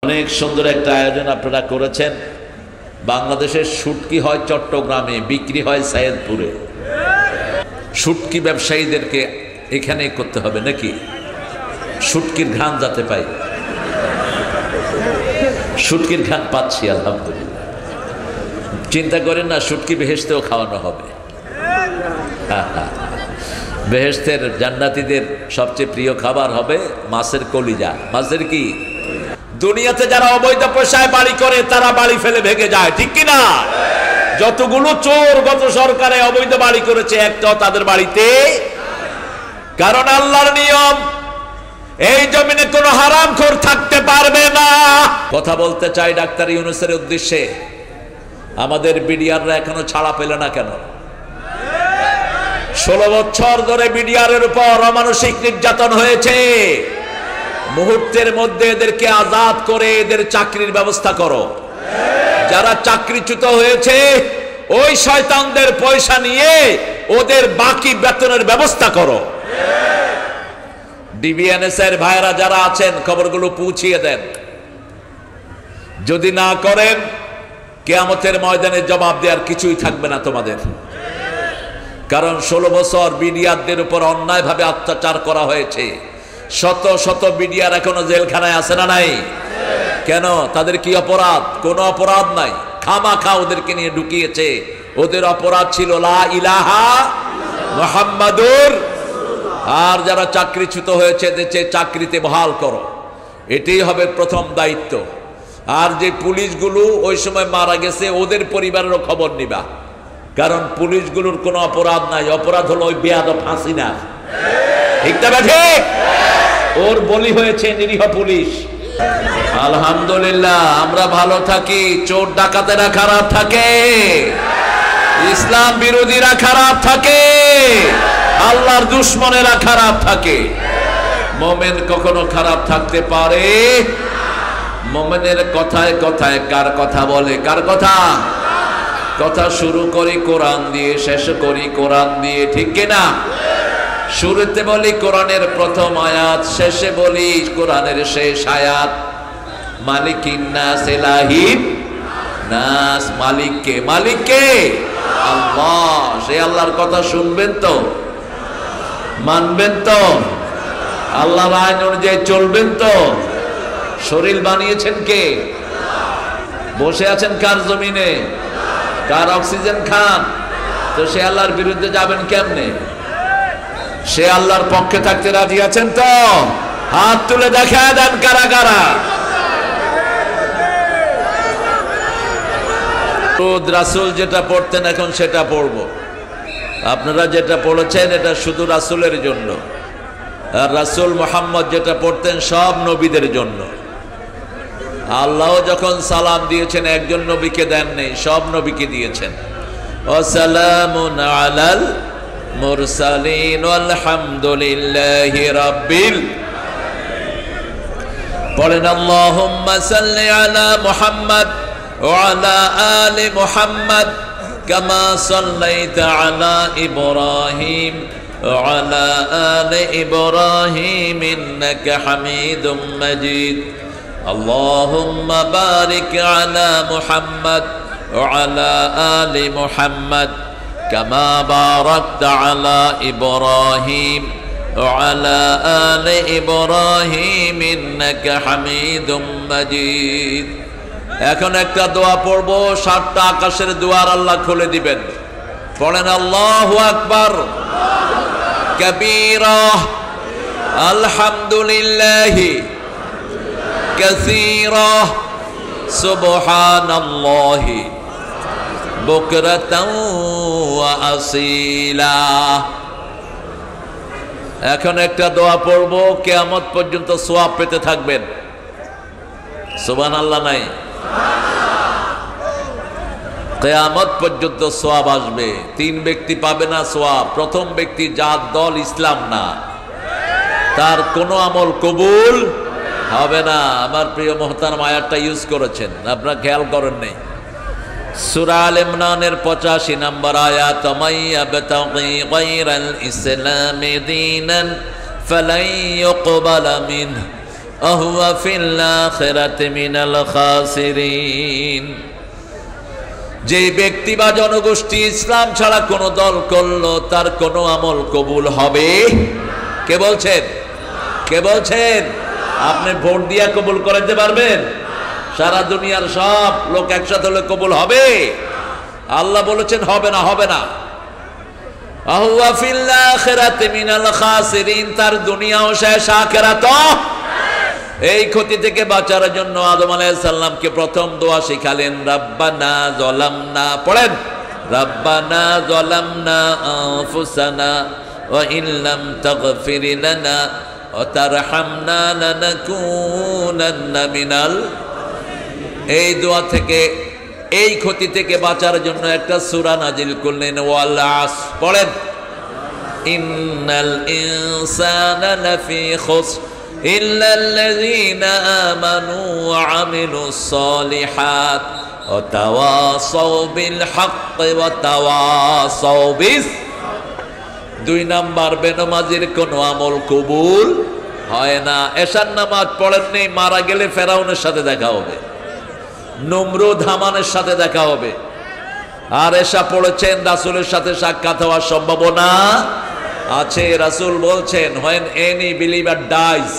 অনেক সুন্দর একটা আয়োজন আপনারা করেছেন। বাংলাদেশের শুটকি হয় চট্টগ্রামে, বিক্রি হয় সৈয়দপুরে। শুটকি ব্যবসায়ীদেরকে এখানে করতে হবে নাকি? শুটকির ঘ্রাণ যাতে পাই, শুটকির ঘ্রাণ পাচ্ছি আলহামদুলিল্লাহ। চিন্তা করেন না, শুটকি বেহেশতেও খাওয়ানো হবে। বেহেশতের জান্নাতীদের সবচেয়ে প্রিয় খাবার হবে মাছের কলিজা। মাছের কি? দুনিয়াতে যারা অবৈধ পয়সায় বাড়ি করে তারা বাড়ি ফেলে ভেঙে যায়, ঠিক কিনা? যতগুলো চোর গত সরকারে অবৈধ বাড়ি করেছে একটাও তাদের বাড়িতে, কারণ আল্লাহর নিয়ম এই জমিনে কোনো হারামখোর থাকতে পারবে না। কথা বলতে চাই ডাক্তার ইউনূসের উদ্দেশ্যে, আমাদের বিডিআররা এখনো ছাড়া পেল না কেন? 16 বছর ধরে বিডিআরের উপর অমানসিক নির্যাতন হয়েছে। মুহূর্তের মধ্যে এদেরকে আজাদ করে এদের চাকরির ব্যবস্থা করো। যারা চাকরিচ্যুত হয়েছে ওই শয়তানদের পয়সা নিয়ে ওদের বাকি বেতনের ব্যবস্থা করো। ডিবিএনএস এর ভাইরা যারা আছেন খবরগুলো পৌঁছিয়ে দেন। যদি না করেন কিয়ামতের ময়দানে জবাব দেওয়ার কিছুই থাকবে না তোমাদের। কারণ 16 বছর বিডিআরদের উপর অন্যায়ভাবে অত্যাচার করা হয়েছে। শত শত বিডিআর এখনো জেলখানায় আছে না নাই? কেন? তাদের কি অপরাধ? কোনো অপরাধ নাই, খামাখা ওদেরকে নিয়ে ঢুকিয়েছে। ওদের অপরাধ ছিল লা ইলাহা মুহাম্মাদুর। আর যারা চাকরিচ্যুত হয়েছে দেশে চাকরিতে বহাল করো, এটাই হবে প্রথম দায়িত্ব। আর যে পুলিশগুলো ওই সময় মারা গেছে ওদের পরিবারেরও খবর নিবা, কারণ পুলিশগুলোর কোনো অপরাধ নাই। অপরাধ হলো ওই বেয়াদব হাসিনা, ঠিক না ঠিক? ওর বলি হয়েছে নিরীহ পুলিশ। আলহামদুলিল্লাহ আমরা ভালো থাকি, চোর ডাকাতেরা খারাপ থাকে, ইসলাম বিরোধীরা খারাপ থাকে, আল্লাহর দুশমনেরা খারাপ থাকে। মোমেন কখনো খারাপ থাকতে পারে? মোমেনের কথায় কথায় কার কথা বলে? কার কথা? কথা শুরু করি কোরআন দিয়ে, শেষ করি কোরআন দিয়ে, ঠিক কিনা? শুরুতে বলি কোরআনের প্রথম আয়াত, শেষে বলি কোরআনের শেষ আয়াত। মালিকিন নাস ইলাহিন নাস। মালিক কে? মালিক কে? আল্লাহ। সেই আল্লাহর কথা শুনবেন তো, মানবেন তো, আল্লাহর আইন অনুযায়ী চলবেন তো। শরীর বানিয়েছেন কে? বসে আছেন কার জমিনে? কার অক্সিজেন খান? তো সে আল্লাহর বিরুদ্ধে যাবেন কেমনে? সে আল্লাহর পক্ষে থাকতে রাজি আছেন তো? হাত তুলে দেখা দেন কারা কারা। রাসূল যেটা পড়তেন এখন সেটা পড়বো। আপনারা যেটা পড়েছেন এটা শুধু রাসূলের জন্য, আর রাসূল মুহাম্মদ যেটা পড়তেন সব নবীদের জন্য। আল্লাহ যখন সালাম দিয়েছেন একজন নবীকে দেন নেই, সব নবীকে দিয়েছেন। ওয়াসালামুন আলাল মুরসালিন আলহামদুলিল্লাহি রাব্বিল। পড়েন আল্লাহুম্মা সাল্লি আলা মুহাম্মদ ওয়া আলা আলি মুহাম্মদ কামা সাল্লাইতা আলা ইব্রাহিম ওয়া আলা আলি ইব্রাহিম ইন্নাকা হামিদুম মাজিদ। আল্লাহুম্মা বারিক আলা মুহাম্মদ ওয়া আলা আলি মুহাম্মদ কামা বারাকতা আলা ইব্রাহিম ওয়া আলা আলি ইব্রাহিম ইন্নাকা হামিদুম মাজিদ। এখন একটা দোয়া পড়বো, 7টা আকাশের দুয়ার আল্লাহ খুলে দিবেন। পড়েন আল্লাহু আকবার কাবীরা আলহামদুলিল্লাহি কাসীরা সুবহানাল্লাহি বুকরাতাও ওয়া আসীলা। এখন একটা দোয়া পড়বো, কিয়ামত পর্যন্ত সওয়াব পেতে থাকবেন। সুবহানাল্লাহ নাই? কিয়ামত পর্যন্ত সওয়াব আসবে। 3 ব্যক্তি পাবে না সওয়াব। প্রথম ব্যক্তি যার দল ইসলাম না, তার কোনো আমল কবুল হবে না। আমার প্রিয় মুহতারাম আয়াতটা ইউজ করেছেন, আপনারা খেয়াল করেন নাই। সূরা আল ইমরানের 85 নম্বর আয়াত, মাইয়াবতাগি গায়রাল ইসলামি দীনান ফালাই ইউকবালা মিনহু আহুয়া ফিল আখিরাতি মিনাল খাসিরিন। যে ব্যক্তি বা জনগোষ্ঠী ইসলাম ছাড়া কোন দল করলো তার কোনো আমল কবুল হবে? কে বলছেন? কে বলছেন? আপনি ভোট দিয়া কবুল করাতে পারবেন? সারা দুনিয়ার সব লোক একসাথে হলে কবুল হবে? আল্লাহ বলেছেন হবে না, হবে না। আহুয়া ফিল আখিরাতি মিনাল খাসিরিন, তার দুনিয়াও শেষ, আখিরাতও। এই ক্ষতি থেকে বাঁচার জন্য আদম আলাইহিস সালামকে প্রথম দোয়া শিখালেন, রাব্বানা যালামনা, পড়েন, রাব্বানা যালামনা আনফুসানা ওয়া ইল্লাম তাগফির লানা ওয়া তারহামনা লানাকুনান্না মিনাল। এই দোয়া থেকে, এই ক্ষতি থেকে বাঁচার জন্য একটা সূরা নাজিল করলেন, ওয়াল আসর, পড়েন, ইন্নাল ইনসানা লাফি খুসর ইল্লাল্লাযীনা আমানু ওয়া আমিলুস সালিহাত ওয়া তাওয়াসাউ বিল হাক্কি ওয়া তাওয়াসাউ বিস। দুই নাম্বার, বেনামাজির কোনো আমল কবুল হয় না। এশার নামাজ পড়েননি, মারা গেলে ফেরাউনের সাথে দেখা হবে, নমরুদ হামানের সাথে দেখা হবে। আর এশা পড়েছেন, রাসূলের সাথে সাক্ষাৎ হওয়ার সম্ভাবনা আছে। রাসূল বলছেন, when any believer dies,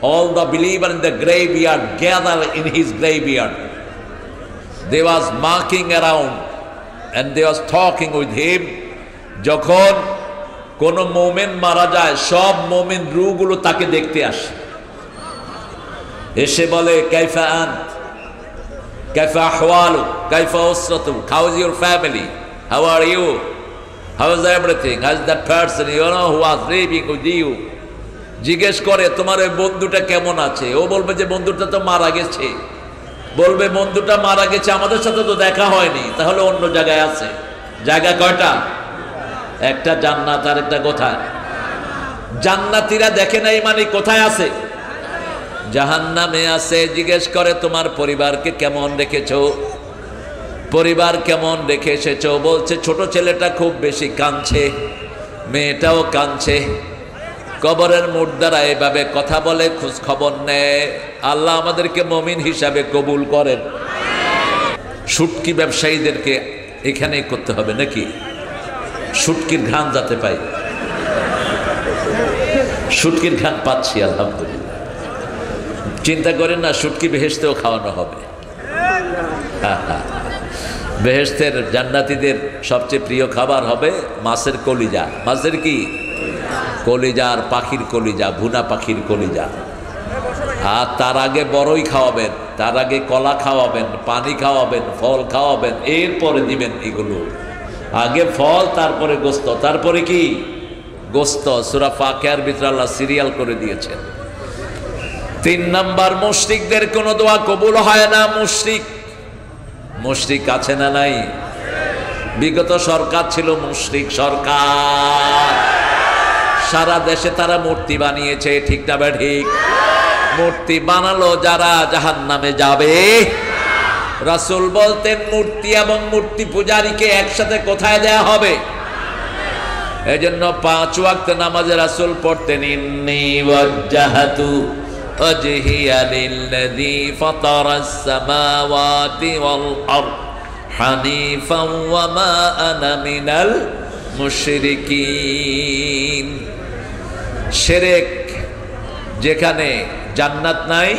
all the believer in the graveyard gather in his graveyard. They was marking around and they was talking with him. যখন কোন মুমিন মারা যায়, সব মুমিন রূহগুলো তাকে দেখতে আসে, এসে বলে, কাইফা আন্ত, কাইফা আহওয়ালুক, কাইফা উসরাতুক, how is your family, how are you, how is everything, how is that person you know who was living with you. জিজ্ঞেস করে, তোমার ওই বন্ধুটা কেমন আছে? ও বলবে যে বন্ধুটা তো মারা গেছে। বলবে, বন্ধুটা মারা গেছে, আমাদের সাথে তো দেখা হয়নি, তাহলে অন্য জায়গায় আছে। জায়গা কয়টা? একটা জান্নাত আর একটা কোথায়? জান্নাতীরা দেখে নাই মানে কোথায় আছে? জাহান্নামে আছে। জিজ্ঞেস করে, তোমার পরিবারকে কেমন রেখেছো, পরিবার কেমন রেখে এসেছো? বলছে, ছোট ছেলেটা খুব বেশি কাঁদছে, মেয়েটাও কাঁদছে। কবরের মুর্দারা এভাবে কথা বলে, খোঁজ খবর নেয়। আল্লাহ আমাদেরকে মুমিন হিসাবে কবুল করেন। শুটকি ব্যবসায়ীদেরকে এখানেই করতে হবে নাকি? শুটকির ঘ্রাণ যাতে পাই, শুটকির ঘ্রাণ পাচ্ছি আলহামদুলিল্লাহ। চিন্তা করেন না, শুটকি বেহেশতেও খাওয়ানো হবে। বেহেশতের জান্নাতীদের সবচেয়ে প্রিয় খাবার হবে মাছের কলিজা। মাছের কি কলিজা? আর পাখির কলিজা, ভুনা পাখির কলিজা। আর তার আগে বড়ই খাওয়াবেন, তার আগে কলা খাওয়াবেন, পানি খাওয়াবেন, ফল খাওয়াবেন, এরপরে দিবেন এগুলো। আগে ফল, তারপরে গোস্ত, তারপরে কি গোস্ত। সূরা ফাতিহার ভিতরে আল্লাহ সিরিয়াল করে দিয়েছেন। 3 নাম্বার, মুশরিকদের কোনো দোয়া কবুল হয় না। মুশরিক আছে না নাই? বিগত সরকার ছিল মুশরিক সরকার, সারা দেশে তারা মূর্তি বানিয়েছে, ঠিক না ঠিক? মূর্তি বানালো যারা জাহান্নামে যাবে। রাসূল বলতেন, মূর্তি এবং মূর্তি পূজারীকে একসাথে কোথায় দেয়া হবে? এজন্য 5 ওয়াক্ত নামাজে রাসূল পড়তেন, ইন্নী ওয়াজ্জাহতু ওয়াজহিয়া লিল্লাযী ফাতারাস সামাওয়াতি ওয়াল আরদ হানিফান ওয়া মা আনা মিনাল মুশরিকিন। শিরক যেখানে জান্নাত নাই,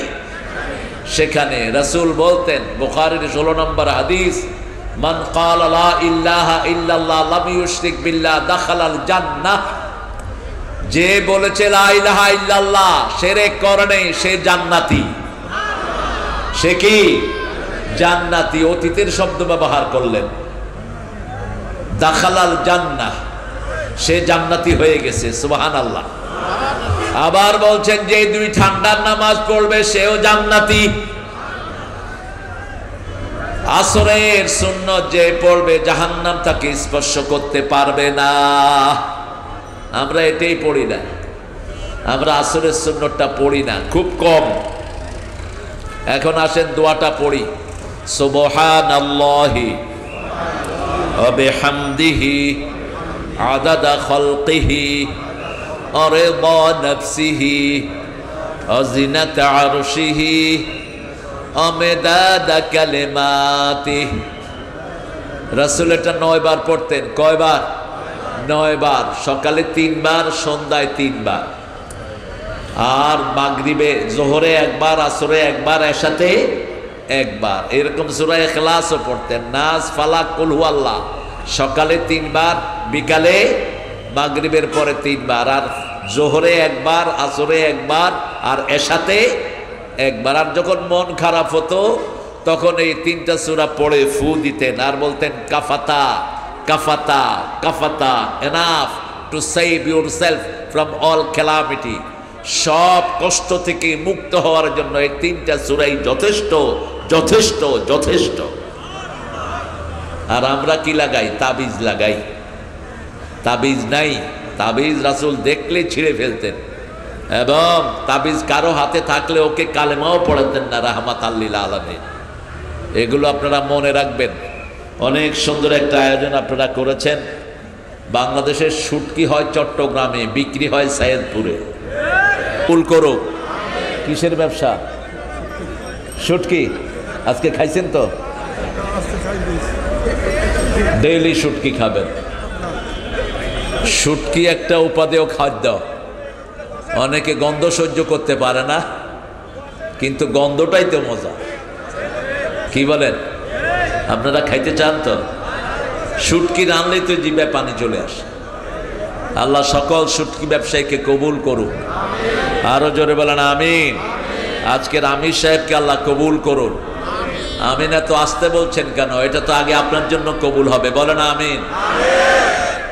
সেখানে রাসূল বলতেন, বুখারীর 16 নম্বর হাদিস, মান ক্বালা লা ইলাহা ইল্লাল্লাহ লাম ইউশরিক বিল্লাহ দাখালাল জান্নাহ। যে বলেছে লা ইলাহা ইল্লাল্লাহ, শিরক করে নাই, সে জান্নাতি। সে কি জান্নাতি? অতীতের শব্দ ব্যবহার করলেন, দাখালাল জান্নাহ, সে জান্নাতি হয়ে গেছে। সুবহানাল্লাহ। আবার বলছেন, যে 2 ঠান্ডার নামাজ পড়বে সেও জান্নাতি। আসরের সুন্নত যে পড়বে জাহান্নাম তাকে স্পর্শ করতে পারবে না। আমরা এটাই পড়ি না, আমরা আসরের সুন্নতটা পড়ি না, খুব কম। এখন আসেন দোয়াটা পড়ি, সুবহানাল্লাহি ওয়া বিহামদিহি আদাদা খালকিহি ওয়া রিদা নাফসিহি অজিনাতা আরশিহি অমেদাদা কালিমাতিহি। রাসূল এটা 9 বার পড়তেন। কয়বার? 9 বার। সকালে 3 বার, সন্ধ্যায় 3 বার, আর মাগরিবে জোহরে একবার, আসরে একবার, এশাতে একবার। এরকম সূরা ইখলাসও পড়তেন, নাস, ফালাক, কুল হুয়াল্লাহ। সকালে 3 বার, বিকালে মাগরিবের পরে 3 বার, আর জোহরে একবার, আসরে একবার, আর এশাতে একবার। আর যখন মন খারাপ হতো তখন এই 3টা সূরা পড়ে ফু দিতেন আর বলতেন কাফাতা কাফাতা কাফাতা, enough to save yourself from all calamity. সব কষ্ট থেকে মুক্ত হওয়ার জন্য এই 3টা সূরাই যথেষ্ট যথেষ্ট যথেষ্ট। আর আমরা কি লাগাই? তাবিজ লাগাই। তাবিজ নাই। তাবিজ রাসূল দেখলে ছিঁড়ে ফেলতেন, এবং তাবিজ কারো হাতে থাকলে ওকে কালেমাও পড়াতেন না, রাহমাতাল লিল আলামিন। এগুলো আপনারা মনে রাখবেন। অনেক সুন্দর একটা আয়োজন আপনারা করেছেন। বাংলাদেশের শুটকি হয় চট্টগ্রামে, বিক্রি হয় সৈয়দপুরে। কুল করুক। কিসের ব্যবসা? শুটকি। আজকে খাইছেন তো? ডেইলি শুটকি খাবেন। শুটকি একটা উপাদেয় খাদ্য। অনেকে গন্ধ সহ্য করতে পারে না, কিন্তু গন্ধটাই তো মজা। কি বলেন? আপনারা খাইতে চান তো? শুটকি রানলেই তো জিভে পানি চলে আসে। আল্লাহ সকল শুটকি ব্যবসায়ীকে কবুল করুন। আরো জোরে বলেন আমিন। আজকের আমির সাহেবকে আল্লাহ কবুল করুন। আমিন। এত আসতে বলছেন কেন? এটা তো আগে আপনার জন্য কবুল হবে। বলেন আমিন।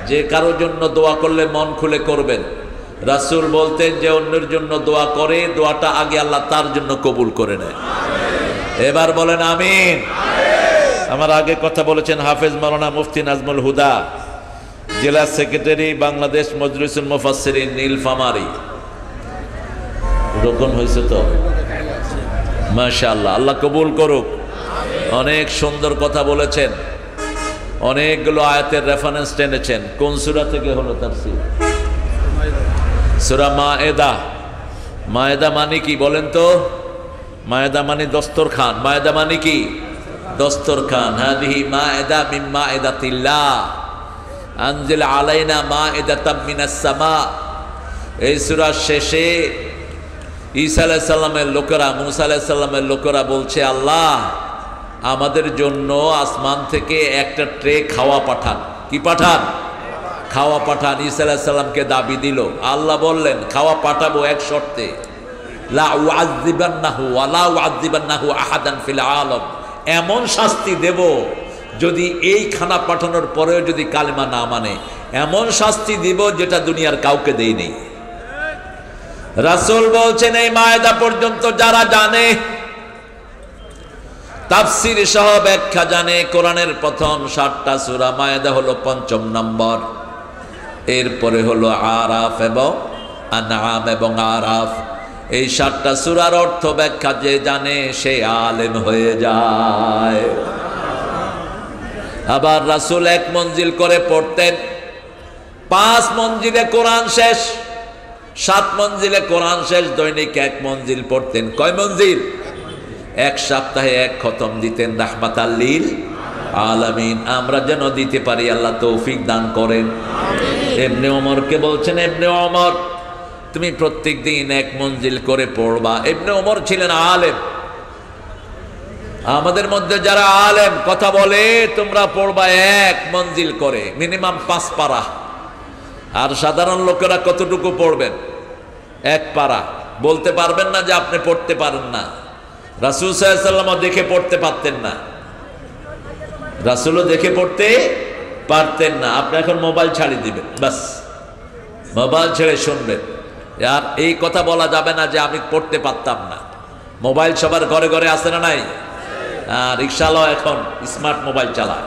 যে কারোর জন্য দোয়া করলে মন খুলে করবেন। রাসূল বলতেন যে অন্যের জন্য দোয়া করে, দোয়াটা আগে আল্লাহ তার জন্য কবুল করে নেয়। এবার বলেন আমিন। আমার আগে কথা বলেছেন হাফেজ মাওলানা মুফতি নাজমুল হুদা, জেলা সেক্রেটারি, বাংলাদেশ মজলিসুল মুফাসসিরিন নীলফামারী। রোকন হয়েছে তো? মাশাআল্লাহ, আল্লাহ কবুল করুক। অনেক সুন্দর কথা বলেছেন, অনেকগুলো আয়াতের রেফারেন্স টেনেছেন। কোন সূরা থেকে হলো তাফসীর? সূরা মায়েদা। মায়েদা মানে কি বলেন তো? মায়েদা মানে দস্তরখান। মায়েদা মানে কি? দস্তরখান। হাদিহি মায়েদা মিন মায়েদাতিল্লাহ, আনজিল আলাইনা মায়েদাতাম মিনাস সামা। এই সূরার শেষে ঈসা আলাইহিস সালামের লোকেরা, মুসা আলাইহিস সালামের লোকেরা বলছে, আল্লাহ আমাদের জন্য আসমান থেকে একটা ট্রে খাওয়া পাঠান। কি পাঠান? খাওয়া পাঠান। ঈসা আলাইহিস সালামকে দাবি দিল। আল্লাহ বললেন খাওয়া পাঠাবো এক শর্তে, লা উআযযিবান্নাহু ওয়া লা উআযযিবান্নাহু আহাদান ফিল আলাম। এমন শাস্তি দেব, যদি এই খানা পাঠানোর পরেও যদি কালেমা না মানে, এমন শাস্তি দিব যেটা দুনিয়ার কাউকে দেয়নি। রাসূল বলছেন এই মায়েদা পর্যন্ত যারা জানে, তাফসীর সহ ব্যাখ্যা জানে, কোরআনের প্রথম 7টা সূরা, মায়েদা হলো 5ম নম্বর, এরপরে হলো আরাফ এবং আনআম এবং আরাফ। এই 7টা সূরার অর্থ ব্যাখ্যা যে জানে সে আলেম হয়ে যায়। আবার রাসূল 1 মঞ্জিল করে পড়তেন। 5 মঞ্জিলে কোরআন শেষ, 7 মঞ্জিলে কোরআন শেষ, দৈনিক 1 মঞ্জিল পড়তেন। কয় মঞ্জিল? 1 সপ্তাহে 1 খতম দিতেন, রাহমাতাল লিল আলামিন। আমরা যেন দিতে পারি আল্লাহ তৌফিক দান করেন। ইবনে ওমরকে বলছেন, ইবনে ওমর তুমি প্রত্যেক দিন 1 মঞ্জিল করে পড়বা। ইবনে ওমর ছিলেন আলেম। আমাদের মধ্যে যারা আলেম কথা বলে, তোমরা পড়বা 1 মঞ্জিল করে, মিনিমাম 5 পারা। আর সাধারণ লোকেরা কতটুকু পড়বেন? 1 পারা। বলতে পারবেন না যে আপনি পড়তে পারেন না। রাসূল সাল্লাল্লাহু আলাইহি ওয়াসাল্লাম দেখে পড়তে পারতেন না, রাসূলও দেখে পড়তে পারতেন না। আপনি এখন মোবাইল ছাড়িয়ে দিবেন, বাস মোবাইল ছেড়ে শুনবেন। আর এই কথা বলা যাবে না যে আমি পড়তে পারতাম না। মোবাইল সবার ঘরে ঘরে আছে না নাই? রিক্সাওয়ালা এখন স্মার্ট মোবাইল চালায়,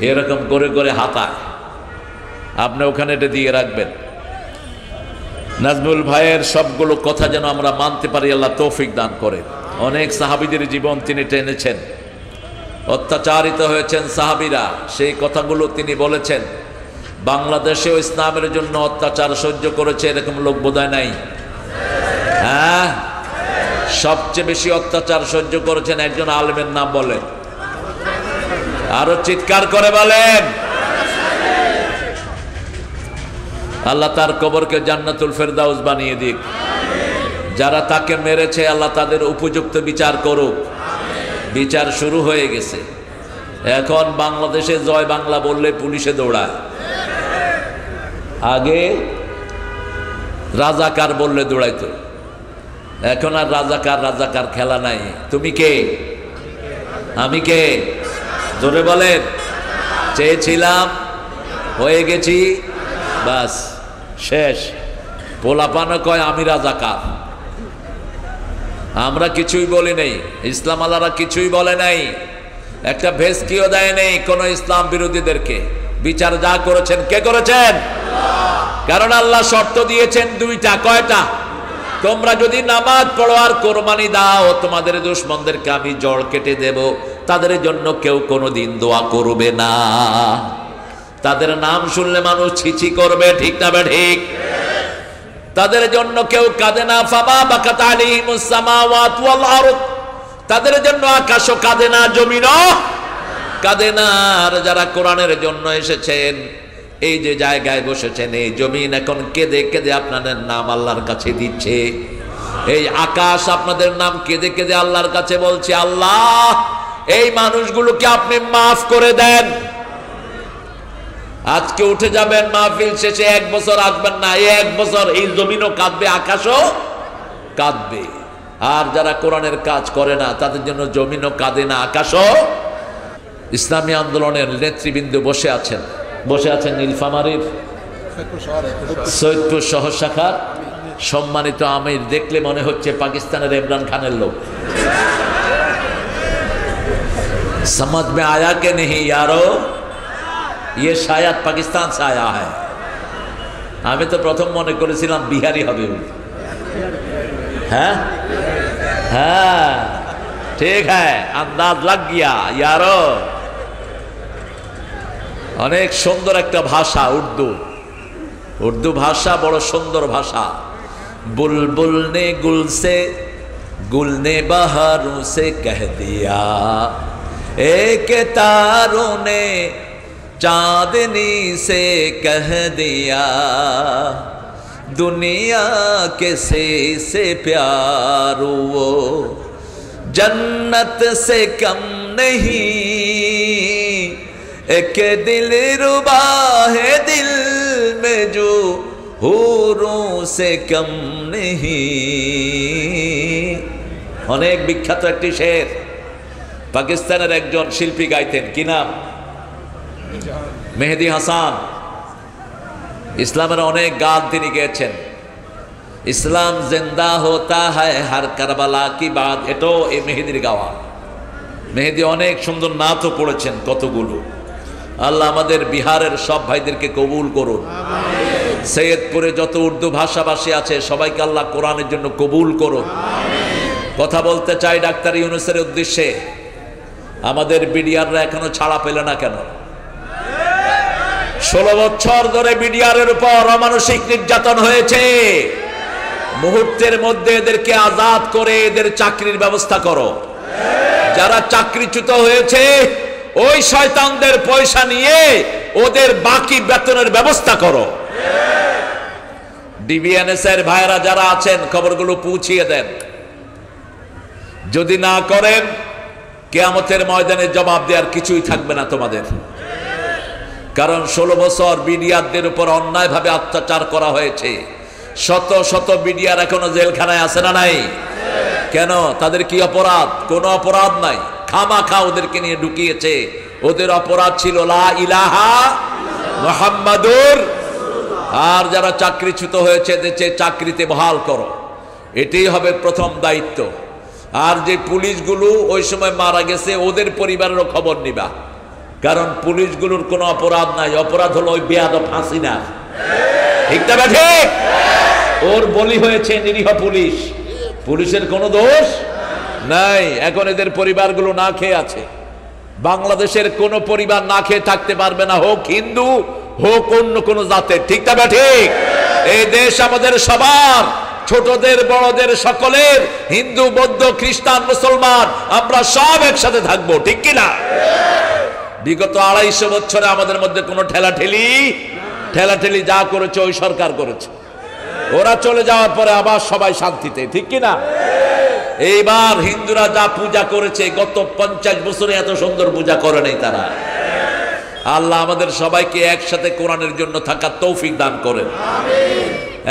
এরকম করে করে হাতায়। আপনি ওখানে এটা দিয়ে রাখবেন। নাজমুল ভাইয়ের সবগুলো কথা যেন আমরা মানতে পারি, আল্লাহ তৌফিক দান করে। অনেক সাহাবীদের জীবন তিনি টেনেছেন। অত্যাচারিত হয়েছেন সাহাবীরা, সেই কথাগুলো তিনি বলেছেন। বাংলাদেশেও ইসলামের জন্য অত্যাচার সহ্য করেছে এরকম লোক বোধহয় নাই। হ্যাঁ, সবচেয়ে বেশি অত্যাচার সহ্য করেছেন একজন আলেমের নাম বলেন, আরো চিৎকার করে বলেন। আল্লাহ তার কবরকে জান্নাতুল ফেরদাউস বানিয়ে দিক। যারা তাকে মেরেছে আল্লাহ তাদের উপযুক্ত বিচার করুক। বিচার শুরু হয়ে গেছে। এখন বাংলাদেশে জয় বাংলা বললে পুলিশে দৌড়ায়, আগে রাজাকার বললে দৌড়াইতো, এখন আর রাজাকার রাজাকার খেলা নাই। তুমি কে? আমি কে? জোরে বলেন। চেয়েছিলাম, হয়ে গেছি, বাস শেষ। পোলাপানো কয় আমি রাজাকার। আমরা কিছুই বলি নাই, ইসলাম আলারা কিছুই বলে নাই, একটা ভেস্কিও দেয় নেই কোন ইসলাম বিরোধীদেরকে। বিচার যা করেছেন কে করেছেন? কারণ আল্লাহ শর্ত দিয়েছেন দুইটা। কয়টা? তোমরা যদি নামাজ পড়ো আর কোরবানি দাও, তোমাদের দুশমনদেরকে আমি জড় কেটে দেব। তাদের জন্য কেউ কোনোদিন দোয়া করবে না। তাদের নাম শুনলে মানুষ ছিছি করবে, ঠিক না ঠিক? তাদের জন্য কেউ কাঁদে না। ফামা বাকাত আলাইহিমুস সামাওয়াত ওয়াল আরদ, তাদের জন্য আকাশও কাঁদে না, জমিনও কাঁদে না। আর যারা কোরআনের জন্য এসেছেন, এই যে জায়গায় বসেছেন, এই জমিন এখন কেঁদে কেঁদে আপনাদের নাম আল্লাহর কাছে দিচ্ছে। এই আকাশ আপনাদের নাম কেঁদে কেঁদে আল্লাহর কাছে বলছে, আল্লাহ এই মানুষগুলোকে আপনি মাফ করে দেন। আজকে উঠে যাবেন, মাহফিল শেষে 1 বছর আসবেন না, এই 1 বছর এই জমিনও কাঁদবে, আকাশও কাঁদবে। আর যারা কোরআনের কাজ করে না, তাদের জন্য জমিনও কাঁদে না, আকাশও। ইসলামী আন্দোলনের নেতৃবৃন্দ বসে আছেন নীলফামারীর সৈয়দপুর শহর শাখার সম্মানিত আমির। দেখলে মনে হচ্ছে পাকিস্তানের ইমরান খানের লোক। समझ में आया कि नहीं यारो, ये शायद पाकिस्तान से आया है। আমি তো প্রথম মনে করেছিলাম বিহারি হবে। হ্যাঁ হ্যাঁ, ঠিক হ্যাঁ, আন্দাজ লাগ গিয়া यारो। অনেক সুন্দর একটা ভাষা উর্দু ভাষা, বড় সুন্দর ভাষা। বুলবুল নে গুল সে गुल ने बहारों से कह दिया, एक तारों ने चांदनी से कह दिया, दुनिया के से प्यार वो जन्नत से कम नहीं, एक दिल रुबा है दिल में जो হুরুं से कम नहीं। অনেক বিখ্যাত একটি শের পাকিস্তানের একজন শিল্পী গাইতেন, কি নাম? মেহেদি হাসান। ইসলামের অনেক গান তিনি গেয়েছেন। ইসলাম জিন্দা হোতা হ্যায় হর কারবালা কি বাত, এটাও এই মেহেদির গাওয়া। মেহেদি অনেক সুন্দর নাচও পড়েছেন কতগুলো। আল্লাহ আমাদের বিহারের সব ভাইদেরকে কবুল করুন। সৈয়দপুরে যত উর্দু ভাষাভাষী আছে সবাইকে আল্লাহ কোরআনের জন্য কবুল করুন। কথা বলতে চাই ডাক্তার ইউনূসের উদ্দেশ্যে, আমাদের বিডিআররা এখনো ছাড়া পেল না কেন? 16 বছর ধরে বিডিআরের উপর অমানসিক নির্যাতন হয়েছে। মুহূর্তের মধ্যে এদেরকে আজাদ করে এদের চাকরির ব্যবস্থা করো। যারা চাকরিচ্যুত হয়েছে ওই শয়তানদের পয়সা নিয়ে ওদের বাকি বেতনের ব্যবস্থা করো। ডিবিএনএস এর ভাইরা যারা আছেন খবরগুলো পৌঁছিয়ে দেন। যদি না করেন কিয়ামতের ময়দানে জবাব দেওয়ার কিছুই থাকবে না তোমাদের। কারণ 16 বছর বিডিআরদের উপর অন্যায়ভাবে অত্যাচার করা হয়েছে। শত শত বিডিআর এখনো জেলখানায় আছে না নাই? কেন? তাদের কি অপরাধ? কোনো অপরাধ নাই, খামাখা ওদেরকে নিয়ে ঢুকিয়েছে। ওদের অপরাধ ছিল লা ইলাহা মুহাম্মাদুর। আর যারা চাকরিচ্যুত হয়েছে দেশে চাকরিতে বহাল করো, এটাই হবে প্রথম দায়িত্ব। আর যে পুলিশগুলো ওই সময় মারা গেছে ওদের পরিবারেরও খবর নিবা, কারণ পুলিশগুলোর কোনো অপরাধ নাই। অপরাধ হলো ওই বেয়াদব হাসিনা, ঠিক না ঠিক? ওর বলি হয়েছে নিরীহ পুলিশ, পুলিশের কোনো দোষ নাই। এখন এদের পরিবারগুলো না খেয়ে আছে। বাংলাদেশের কোন পরিবার না খেয়ে থাকতে পারবে না, হোক হিন্দু হোক অন্য কোন জাতের, ঠিক না ঠিক? এই দেশ আমাদের সবার, ছোটদের বড়দের সকলের, হিন্দু বৌদ্ধ খ্রিস্টান মুসলমান আমরা সব একসাথে থাকবো, ঠিক কিনা? বিগত 250 বছরে আমাদের মধ্যে কোনো ঠেলাঠেলি যা করেছে ওই সরকার করেছে। ওরা চলে যাওয়ার পরে আবার সবাই শান্তিতে, ঠিক কিনা? এইবার হিন্দুরা যা পূজা করেছে গত 50 বছরে এত সুন্দর পূজা করে নাই তারা। আল্লাহ আমাদের সবাইকে একসাথে কোরআনের জন্য থাকার তৌফিক দান করেন।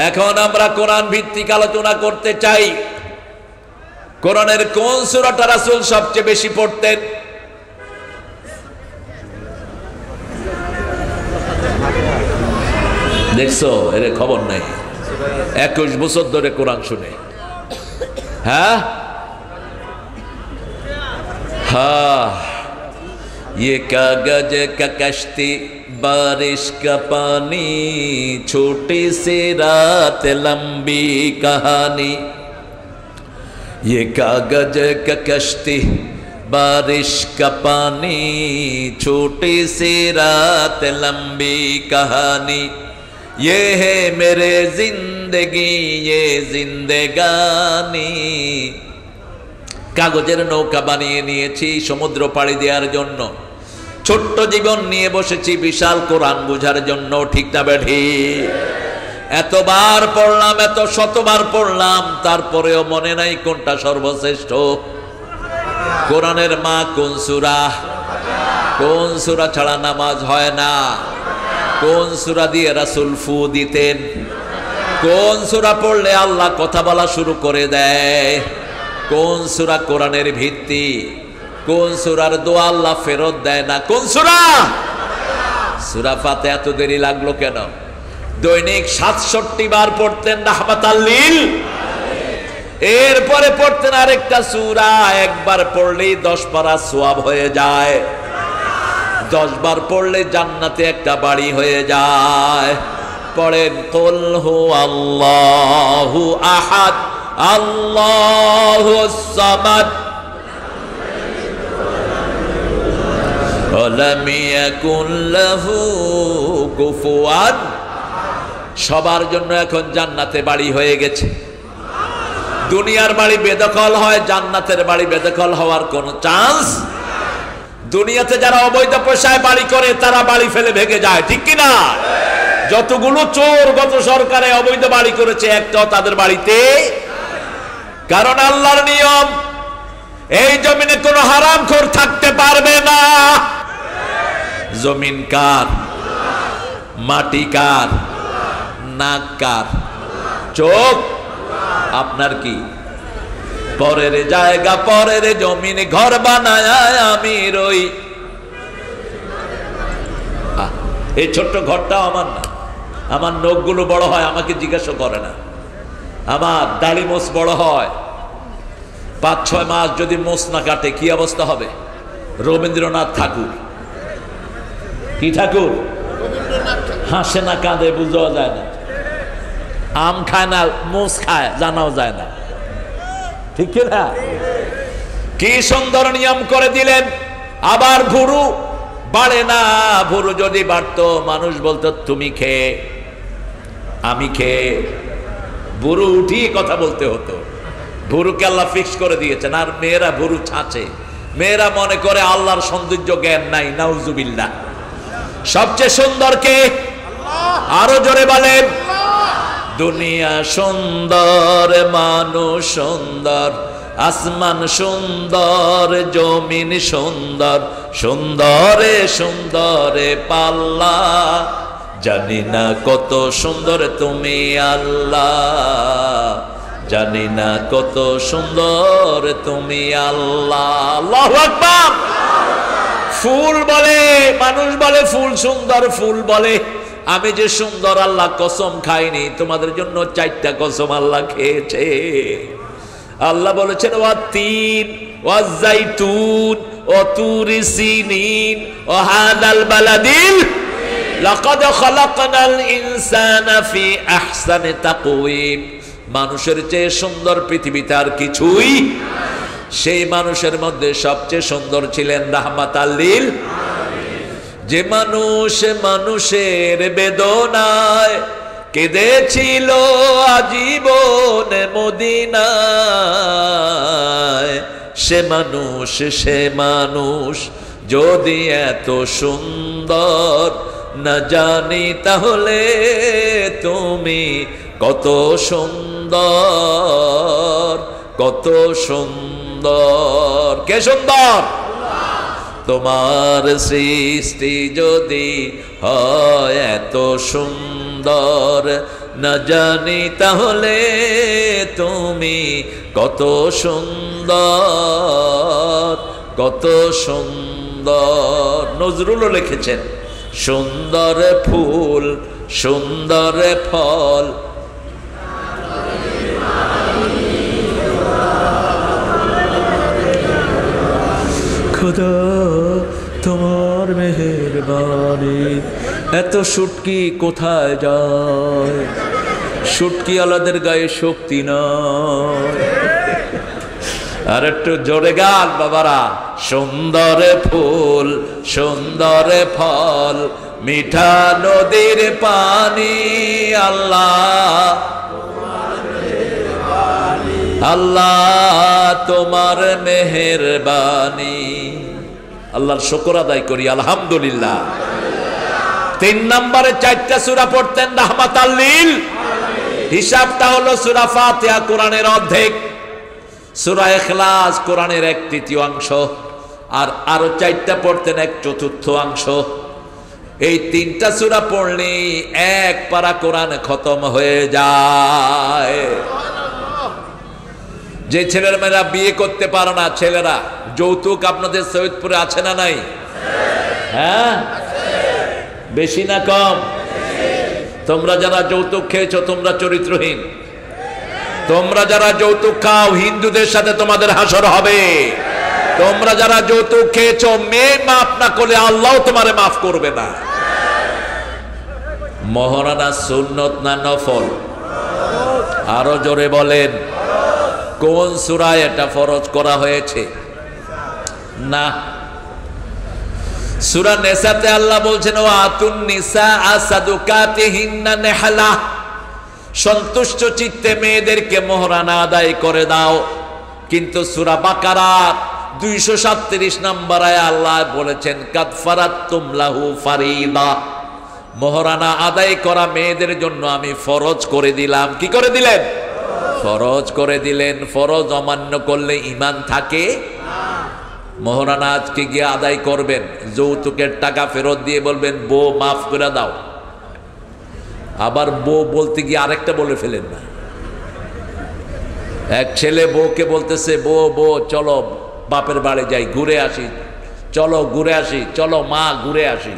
এখন আমরা কোরআন ভিত্তিক আলোচনা করতে চাই। কোরআনের কোন সূরাটা রাসূল সবচেয়ে বেশি পড়তেন? দেখছো, এর খবর নাই। 21 বছর ধরে কোরআন শুনে। হ্যাঁ হ্যাঁ, ये कागज का कश्ती बारिश का पानी छोटी सी रात लंबी कहानी, ये कागज का कश्ती बारिश का पानी छोटी सी रात लंबी कहानी, ये है मेरे जिंदगी ये जिंदगानी। কাগজের নৌকা বানিয়ে নিয়েছি সমুদ্র পাড়ি দেওয়ার জন্য, ছোট্ট জীবন নিয়ে বসেছি বিশাল কোরআন বুঝার জন্য, ঠিক না বেঠি? এতবার পড়লাম, এত শতবার পড়লাম, তারপরেও মনে নাই কোনটা সর্বশ্রেষ্ঠ। কোরআনের মা কোন সূরা? কোন সূরা ছাড়া নামাজ হয় না? কোন সূরা দিয়ে রাসূল ফু দিতেন? কোন সূরা পড়লে আল্লাহ কথা বলা শুরু করে দেয়? কোন সূরা কোরআনের ভিত্তি? কোন সূরার দোয়া আল্লাহ ফেরত দেয় না? কোন সূরা? সূরা ফাতিহা। এত দেরি লাগলো কেন? দৈনিক 67 বার পড়তেন রাহমাতাল লিল, এরপরে পড়তেন আরেকটা সূরা। একবার পড়লেই 10 পারা সওয়াব হয়ে যায়, 10 বার পড়লে জান্নাতে একটা বাড়ি হয়ে যায়। পড়েন কুল হু আল্লাহু আহাদ আল্লাহুস সামাদ ওয়া লাম ইয়াকুল লাহু কুফুয়ান। সবার জন্য এখন জান্নাতে বাড়ি হয়ে গেছে। দুনিয়ার বাড়ি বেদখল হয়, জান্নাতের বাড়ি বেদখল হওয়ার কোনো চান্স। দুনিয়াতে যারা অবৈধ পয়সায় বাড়ি করে তারা বাড়ি ফেলে ভেঙে যায়, ঠিক কিনা? যতগুলো চোর গত সরকারে অবৈধ বাড়ি করেছে একটাও তাদের বাড়িতে, কারণ আল্লাহর নিয়ম এই জমিনে কোনো হারামখোর থাকতে পারবে না। জমিন কার? মাটি কার? নাক কার? চোখ আপনার কি? পরের জায়গা পরের জমিন ঘর বানায় আমি রই। এই ছোট্ট ঘরটাও আমার না। আমার নখগুলো বড় হয়, আমাকে জিজ্ঞাসা করে না। আমার দাড়ি মোছ বড় হয়, 5-6 মাস যদি মোছ না কাটে কি অবস্থা হবে? রবীন্দ্রনাথ ঠাকুর। কি ঠাকুর? হাসে না কাঁদে বুঝাও যায় না, আম খায় না মোষ খায় জানাও যায় না, ঠিক না? কি সুন্দর নিয়ম করে দিলেন। আবার ভুরু বাড়ে না। ভুরু যদি বাড়তো মানুষ বলতো তুমি খেয়ে আমি খেয়ে, ভুরু উঠিয়ে কথা বলতে হতো। ভুরুকে আল্লাহ ফিক্স করে দিয়েছেন। আর মেয়েরা ভুরু ছাঁচে, মেয়েরা মনে করে আল্লাহর সৌন্দর্য জ্ঞান নাই, নাউজুবিল্লাহ। সবচেয়ে সুন্দর কে? আরো জোরে বলেন। দুনিয়া সুন্দর, মানুষ সুন্দর, আসমান সুন্দর, জমিন সুন্দর, সুন্দরে সুন্দরে পাল্লা, জানি না কত সুন্দর তুমি আল্লাহ, জানি না কত সুন্দর তুমি আল্লাহ। আল্লাহু আকবার। ফুল বলে, মানুষ বলে ফুল সুন্দর, ফুল বলে আমি যে সুন্দর আল্লাহ কসম খাইনি, তোমাদের জন্য 4টা কসম আল্লাহ খেয়েছে। আল্লাহ বলেছেন ওয়াতিন ওয়াজাইতুন ওয়াতুরি সিনিন ওয়া হাদাল বালাদিল লাকাদ খালাকনাল ইনসানা ফি আহসানি তাকওয়িম। মানুষের চেয়ে সুন্দর পৃথিবীতে আর কিছুই। সেই মানুষের মধ্যে সবচেয়ে সুন্দর ছিলেন রাহমাতাল লিল আলামিন। যে মানুষ মানুষের বেদনায় কেঁদেছিল আজীবন মদিনায়। সে মানুষ যদি এত সুন্দর না জানি তাহলে তুমি কত সুন্দর, কত সুন্দর। কে সুন্দর? তোমার সৃষ্টি যদি হয় এত সুন্দর না জানি তাহলে তুমি কত সুন্দর, কত সুন্দর। নজরুলও লিখেছেন, সুন্দর ফুল সুন্দর ফল, খোদা তোমার মেহেরবানি। এত শুটকি কোথায় যায়? শুটকি আলাদের গায়ে শক্তি নয়। আর একটু জোরে গান বাবারা। সুন্দর ফুল সুন্দর ফল, মিঠা নদীর পানি, আল্লাহ আল্লাহ তোমার মেহেরবানি। আল্লাহর শুকর আদায় করি, আলহামদুলিল্লাহ। 3 নম্বরে 4টা সূরা পড়তেন রাহমাতাল লিল। হিসাবটা হলো সূরা ফাতিহা কোরআনের অর্ধেক, সূরা ইখলাস কোরআনের 1/3 আর আরো 4টা পড়তেন 1/4 এই 3টা সূরা পড়লে এক পারা কোরআন খতম হয়ে যায়। যে ছেলের মেয়েরা বিয়ে করতে পারে না, ছেলেরা, যৌতুক আপনাদের সৈয়দপুরে আছে না নাই? হ্যাঁ, বেশি না কম? তোমরা যারা যৌতুক খেয়েছো তোমরা চরিত্রহীন। তোমরা যারা যৌতুক খাও হিন্দুদের সাথে তোমাদের হাসর হবে। তোমরা যারা যৌতুক খেয়েছো, মেয়ে মাফ না করলে আল্লাহ তোমারে মাফ করবে না। মহারানা সুন্নত না নফল? আরো জোরে বলেন। কোন সূরায় এটা ফরজ করা হয়েছে? না, সূরা নিসাতে আল্লাহ বলছেন ওয়া আতুন নিসা সাদুকাতিহিন্না নিহলা, সন্তুষ্ট চিত্তে মেয়েদেরকে মোহরানা আদায় করে দাও। কিন্তু সূরা বাকারা 237 নম্বর আয়াতে আল্লাহ বলেছেন কাদ ফারাতুম লাহু ফারিদা, মোহরানা আদায় করা মেয়েদের জন্য আমি ফরজ করে দিলাম। কি করে দিলেন? ফরজ করে দিলেন। ফরজ অমান্য করলে ঈমান থাকে না। মোহরানা আজকে গিয়ে আদায় করবেন, যৌতুকের টাকা ফেরত দিয়ে বলবেন বউ মাফ করে দাও। আবার বউ বলতে গিয়ে আরেকটা বলে ফেলেন না। এক ছেলে বউকে বলতেছে বউ চলো বাপের বাড়ি যাই, ঘুরে আসি, চলো ঘুরে আসি, চলো মা ঘুরে আসি।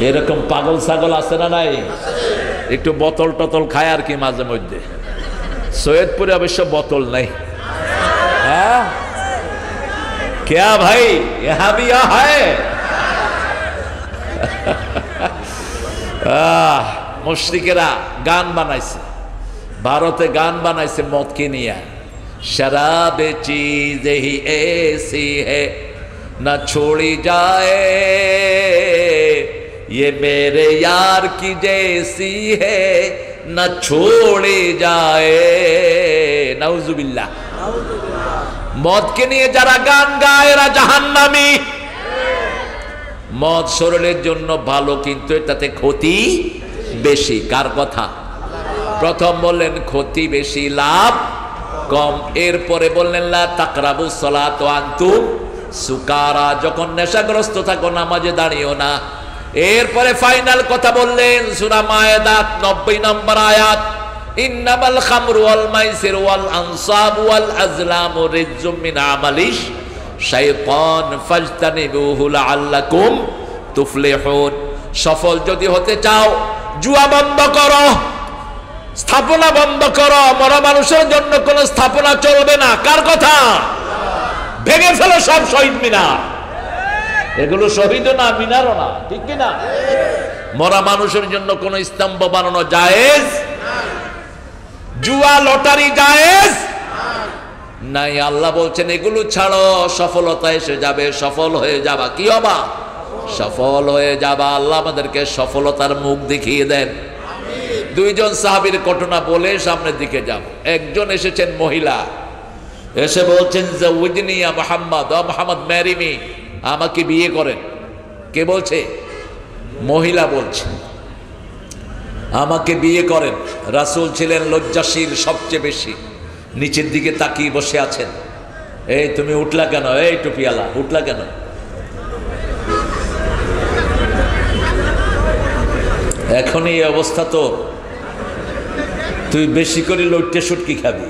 এরকম পাগল ছাগল আছে না নাই? একটু বোতল টতল খায় আর কি মাঝে মধ্যে। সৈয়দপুরে অবশ্য বোতল নাই। হ্যাঁ क्या भाई यहाँ भी है? মুশরিকেরা গান বানাইছে, ভারতে গান বানাইছে মদকে নিয়ে। শরাবে চीज ही ऐसी है न छोड़ी जाए, ये मेरे यार की जैसी है न छोड़ी जाए। नाउजुबिल्लाह। মদকে নিয়ে যারা গান গায় এরা জাহান্নামী। মদ শরীরের জন্য ভালো, কিন্তু এটাতে ক্ষতি বেশি। কার কথা? প্রথম বললেন ক্ষতি বেশি, লাভ কম। এরপরে বললেন লা তাকরাবুস সালাত ওয়া আনতুম সুকারা, যখন নেশাগ্রস্ত থাকো নামাজে দাঁড়িও না। এরপরে ফাইনাল কথা বললেন সূরা মায়েদা 90 নম্বর আয়াত, ইন্নামাল খামরু ওয়াল মাইসির ওয়াল আনসাবু ওয়াল আজলামু রিজজুম মিন আমালিশ শাইতান ফাজতানিবুহু লাআল্লাকুম তুফলিহুন। সফল যদি হতে চাও জুয়া বন্ধ করো, স্থাপনা বন্ধ করো। মরা মানুষের জন্য কোন স্থাপনা চলবে না। কার কথা? ভেঙে ফেলো সব শহীদ মিনার। এগুলো শহীদও না, মিনারও না, ঠিক কি না? মরা মানুষের জন্য কোন স্তম্ভ বানানো জায়েজ, জুয়া লটারি জায়েজ নাই। আল্লাহ বলছেন এগুলো ছাড়ো, সফলতা এসে যাবে, সফল হয়ে যাবা। কি হবা? সফল হয়ে যাবা। আল্লাহ আমাদেরকে সফলতার মুখ দেখিয়ে দেন। দুইজন সাহাবীর ঘটনা বলে সামনের দিকে যাব। একজন এসেছেন মহিলা, এসে বলছেন জাওয়াজনি ইয়া মুহাম্মদ, ও মুহাম্মদ ম্যারি মি, আমাকে বিয়ে করেন। কে বলছে? মহিলা বলছে আমাকে বিয়ে করেন। রাসূল ছিলেন লজ্জাশীল সবচেয়ে বেশি, নিচের দিকে তাকিয়ে বসে আছেন। এই তুমি উঠলা কেন? এই টুপিওয়ালা উঠলা কেন? এখন এই অবস্থা তো তুই বেশি করে লইট্টে শুটকি খাবি।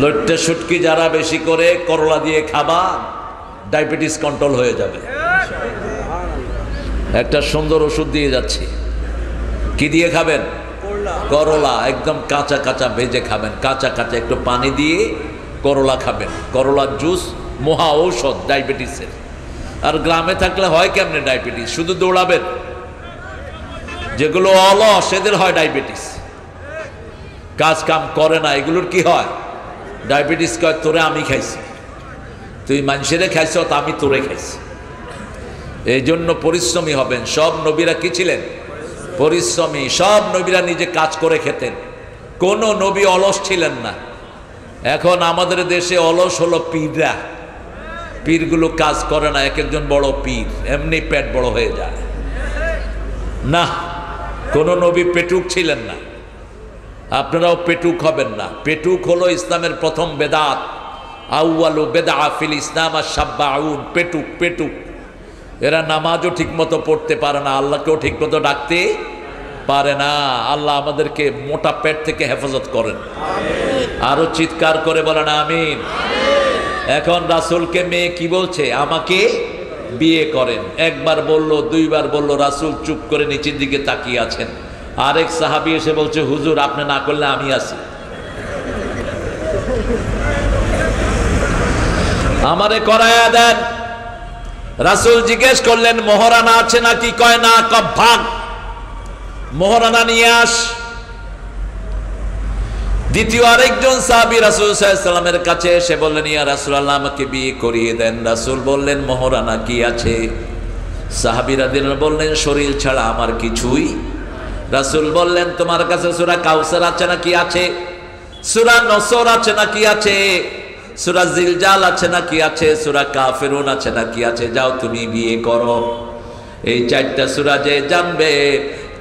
লইট্টে শুটকি যারা বেশি করে করলা দিয়ে খাবা, ডায়াবেটিস কন্ট্রোল হয়ে যাবে। একটা সুন্দর ওষুধ দিয়ে যাচ্ছি। কি দিয়ে খাবেন? করলা একদম কাঁচা কাঁচা ভেজে খাবেন, কাঁচা কাঁচা একটু পানি দিয়ে করলা খাবেন। করলার জুস মহা ঔষধ ডায়াবেটিসের। আর গ্রামে থাকলে হয় কেমনে ডায়াবেটিস? শুধু দৌড়াবেন। যেগুলো অলস এদের হয় ডায়াবেটিস, কাজ কাম করে না, এগুলোর কি হয়? ডায়াবেটিস। কয় তোরে আমি খাইছি, তুই মানুষেরে খাইছ, তা আমি তোরে খাইছি। এই জন্য পরিশ্রমী হবেন। সব নবীরা কি ছিলেন? পরিশ্রমী। সব নবীরা নিজে কাজ করে খেতেন, কোনো নবী অলস ছিলেন না। এখন আমাদের দেশে অলস হলো পীররা। পীরগুলো কাজ করে না, এক একজন বড় পীর, এমনি পেট বড় হয়ে যায় না। কোনো নবী পেটুক ছিলেন না, আপনারাও পেটুক হবেন না। পেটুক হলো ইসলামের প্রথম বেদাত। আউয়ালু বেদা ফিল ইসলাম আশ-শাব্বাউন। পেটুক পেটুক এরা নামাজও ঠিক মতো পড়তে পারে না, আল্লাহকেও ঠিক মতো ডাকতে পারে না। আল্লাহ আমাদেরকে মোটা পেট থেকে হেফাজত করেন। আরো চিৎকার করে বলেন আমিন। এখন রাসূলকে মেয়ে কি বলছে? আমাকে বিয়ে করেন। একবার বলল, দুইবার বলল, রাসূল চুপ করে নিচের দিকে তাকিয়ে আছেন। আরেক সাহাবী এসে বলছে হুজুর আপনি না করলে আমি আছি, আমারে করায়া দেন। রাসূল জিজ্ঞেস করলেন মোহরানা আছে নাকি? কয় না। ভাগ, মোহরানা নিয়ে আস। দ্বিতীয় আরেকজন সাহাবী রাসূল সাল্লাল্লাহু আলাইহি ওয়াসাল্লামের কাছে এসে বললেন ইয়া রাসূলুল্লাহ আমাকে বিয়ে করিয়ে দেন। রাসূল বললেন মোহরানা কি আছে? সাহাবীরা বললেন শরীর ছাড়া আমার কিছুই। রাসূল বললেন তোমার কাছে সূরা কাউসার আছে নাকি? আছে। সূরা নসর আছে নাকি? আছে। সূরা জিলজাল আছে নাকি? আছে। সূরা কাফিরুন আছে নাকি? আছে। যাও তুমি বিয়ে করো। এই চারটা সূরা যে জানবে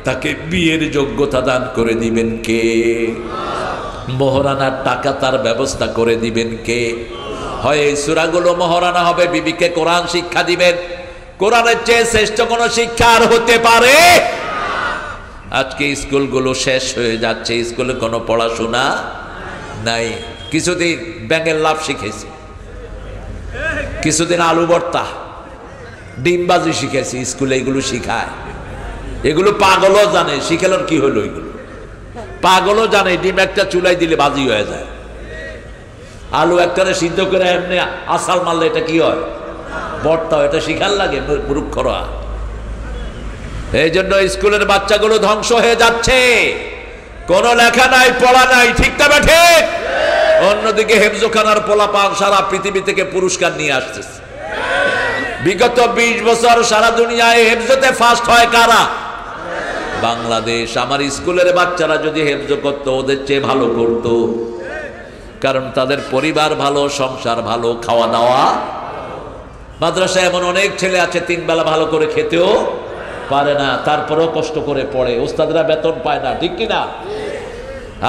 তাকে বিয়ের যোগ্যতা দান করে দিবেন কে? মোহরানার টাকা তার ব্যবস্থা করে দিবেন কে? হয় এই সূরাগুলো মোহরানা হবে, বিবিকে কোরআন শিক্ষা দিবেন। কোরআনের চেয়ে শ্রেষ্ঠ কোনো শিক্ষা আর হতে পারে? আজকে স্কুলগুলো শেষ হয়ে যাচ্ছে, স্কুলে কোনো পড়াশোনা নাই। কিছুদিন ব্যাঙের লাভ শিখেছি, কিছুদিন আলু ভর্তা, ডিমবাজি শিখেছি। স্কুলে এগুলো শিখায়, এগুলো পাগলও জানে। শিখালোর কি হলো? এগুলো পাগলও জানে ডিম একটা চুলাই দিলে বাজি হয়ে যায়। আলু একটারে সিদ্ধ করে এমনি আসাল মারলে এটা কি হয়? ভর্তা। এটা শিখার লাগে মূর্খরা। এই জন্য স্কুলের বাচ্চাগুলো ধ্বংস হয়ে যাচ্ছে। কোনো লেখা নাই, পড়া নাই, ঠিক না ঠিক? অন্যদিকে হেফজোখানার পোলাপান সারা পৃথিবী থেকে পুরস্কার নিয়ে আসতেছে। বিগত 20 বছর সারা দুনিয়ায় হেফজোতে ফার্স্ট হয় কারা? বাংলাদেশ। আমার স্কুলের বাচ্চারা যদি হেফজো করতো ওদের চেয়ে ভালো করতো, কারণ তাদের পরিবার ভালো, সংসার ভালো, খাওয়া দাওয়া। মাদ্রাসায় এমন অনেক ছেলে আছে 3 বেলা ভালো করে খেতেও পারে না, তারপরেও কষ্ট করে পড়ে, ওস্তাদরা বেতন পায় না, ঠিক কিনা?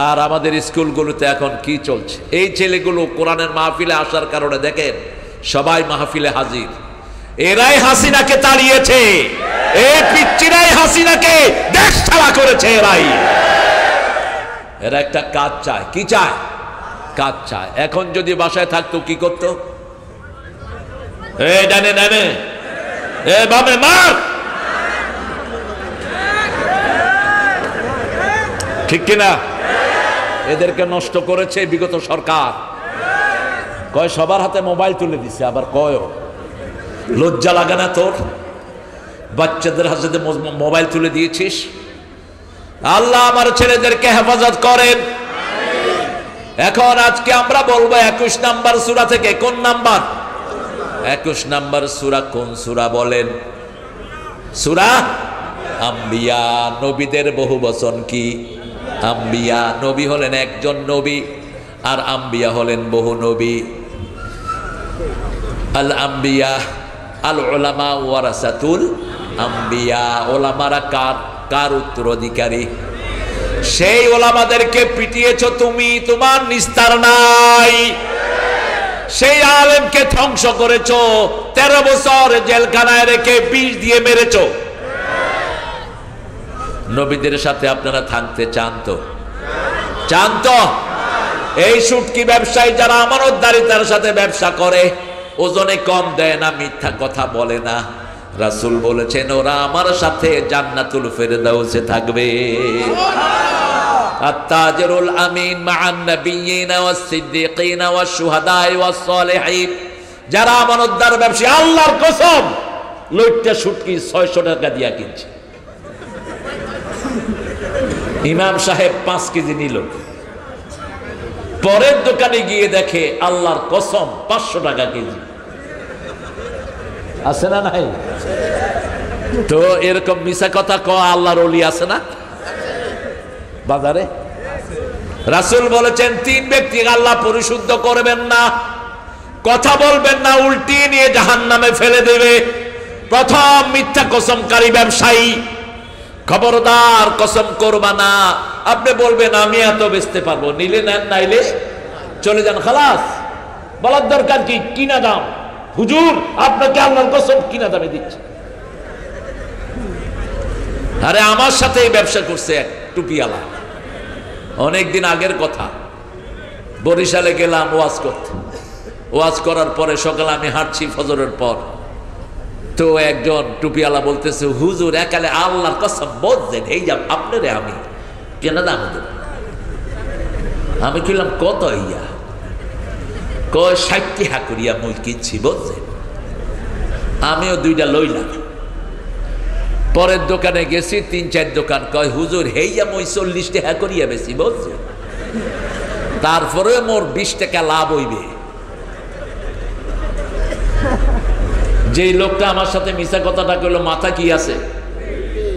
আর আমাদের স্কুলগুলোতে এখন কি চলছে? এই ছেলেগুলো কোরআনের মাহফিলে আসার কারণে দেখেন সবাই মাহফিলে হাজির। এরাই হাসিনাকে তাড়িয়েছে, এই পিচ্চিরাই হাসিনাকে দেশ ছাড়া করেছে। এরা একটা কাজ চায়। কি চায়? কাজ চায়। এখন যদি বাসায় থাকতো কি করতো? এ ডানে ডানে, এ বামে মার, ঠিক কিনা? এদেরকে নষ্ট করেছে বিগত সরকার। কয় সবার হাতে মোবাইল তুলে দিছে, আবার কয় লজ্জা লাগে না তোর? বাচ্চাদের হাতে মোবাইল তুলে দিয়েছিস। আল্লাহ আমার ছেলেদেরকে হেফাজত করেন। এখন আজকে আমরা বলবো 21 নাম্বার সূরা থেকে। কোন নাম্বার? 21 নম্বর সূরা কোন সূরা বলেন? সূরা আম্বিয়া। নবীদের বহু বচন কি? আম্বিয়া। নবী হলেন একজন নবী, আর আম্বিয়া হলেন বহু নবী। আল আম্বিয়া আল উলামা ওয়ারাসাতুল আম্বিয়া। ওলামারা কার উত্তরাধিকারী? সেই ওলামাদেরকে পিটিয়েছ তুমি, তোমার নিস্তার নাই। সেই আলেমকে ধ্বংস করেছো, 13 বছর জেলখানায় রেখে বিষ দিয়ে মেরেছো। নবীদের সাথে আপনারা থাকতে চান তো? চান তো? এই সুটকি ব্যবসায়ী যারা আমানতদারিতার সাথে ব্যবসা করে, ওজনে কম দেয় না, মিথ্যা কথা বলে না, রাসূল বলেছেন ওরা আমার সাথে জান্নাতুল ফেরদাউসে থাকবে। আত-তাজিরুল আমিন মা'আন নাবিয়্যিনা ওয়াস-সিদ্দীকিনা ওয়াশ-শুহাদা'i ওয়াস-সালিহিন। যারা আমানতদার ব্যবসায়ী, আল্লাহর কসম লইট্টা সুটকি 600 টাকা দিয়া কিনছে। ইমাম সাহেব 5 কেজি নিল, পরের দোকানে গিয়ে দেখে আল্লাহর কসম 500 টাকা কেজি। আছে না নাই? তো এরকম মিছা কথা কয় আল্লাহর ওলি আছে না বাজারে? রাসূল বলেছেন 3 ব্যক্তি আল্লাহ পরিশুদ্ধ করবেন না, কথা বলবেন না, উল্টিয়ে নিয়ে জাহান্নামে ফেলে দেবে। প্রথম মিথ্যা কসমকারী ব্যবসায়ী। খবরদার কসম করবা না। আপনি বলবেন আমি এত বেচতে পারবো, নিলে নেন, নাইলে চলে যান, খালাস। বলার দরকার কি? কিনা দাম। হুজুর আপনাকে আল্লাহর কসম কিনা দামে দিচ্ছে। আরে আমার সাথে এই ব্যবসা করছে এক টুপিওয়ালা, অনেকদিন আগের কথা। বরিশালে গেলাম ওয়াজ করতে। ওয়াজ করার পরে সকালে আমি হাঁটছি ফজরের পর, তো একজন টুপিওয়ালা বলতেছে হুজুর একালে আল্লাহর কসম বলছেন এই যা আপনারে আমি কেনা দাম দেব। আমি কিনলাম কত? ইয়া কয় 60 টাকা করিয়া মুই কিনছি বলছেন। আমিও 2টা লইলাম। পরের দোকানে গেছি, 3-4 দোকান, কয় হুজুর হেইয়া মই 40 টাকা করিয়া বেশি বলছেন। তারপরে মোর 20 টাকা লাভ হইবে। যেই লোকটা আমার সাথে মিছা কথাটা কইলো, মাথা কি আছে?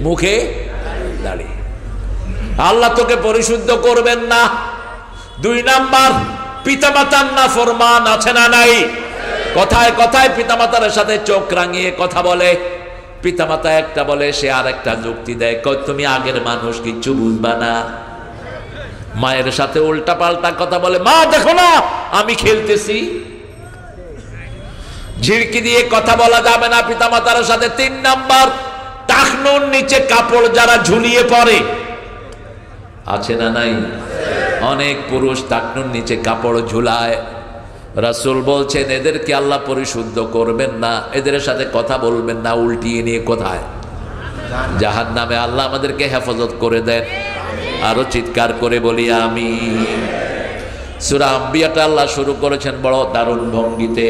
মুখে দাড়ি। আল্লাহ তোকে পরিশুদ্ধ করবেন না। 2 নাম্বার, পিতামাতার নাফরমান আছে না নাই? কথায় কথায় পিতামাতার সাথে চোখ রাঙিয়ে কথা বলে। পিতামাতা একটা বলে, সে আর একটা যুক্তি দেয়, কই তুমি আগের মানুষ, কিচ্ছু বুঝবা না। মায়ের সাথে উল্টা পাল্টা কথা বলে, মা দেখো না আমি খেলতেছি। ঝিড়কি দিয়ে কথা বলা যাবে না পিতামাতার সাথে। 3 নাম্বার, টাকনুর নিচে কাপড় যারা ঝুলিয়ে পড়ে, আছে না নাই? অনেক পুরুষ টাকনুর নিচে কাপড় ঝুলায়। রাসূল বলছেন এদেরকে আল্লাহ পরিশুদ্ধ করবেন না, এদের সাথে কথা বলবেন না, উল্টিয়ে নিয়ে কোথায়? জাহান্নামে। আল্লাহ আমাদেরকে হেফাজত করে দেন। আরো চিৎকার করে বলি আমিন। সূরা আম্বিয়াটা আল্লাহ শুরু করেছেন বড় দারুণ ভঙ্গিতে।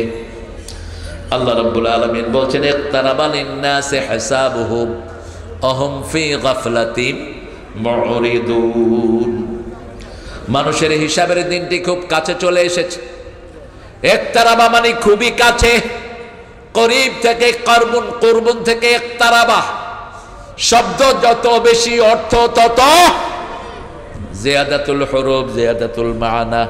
আল্লাহ রাব্বুল আলামিন বলছেন ইকতারাবা লিন-নাসি হিসাবুহুম আহুম ফি গাফলাতিন মুরিদুন। মানুষের হিসাবের দিনটি খুব কাছে চলে এসেছে। ইকতারাবা মানে খুবই কাছে, করিব থেকে করবুন, কুরবুন থেকে ইকতারাবা। শব্দ যত বেশি অর্থ তত জিয়াদাতুল হুরুফ, জিয়াদাতুল মানা।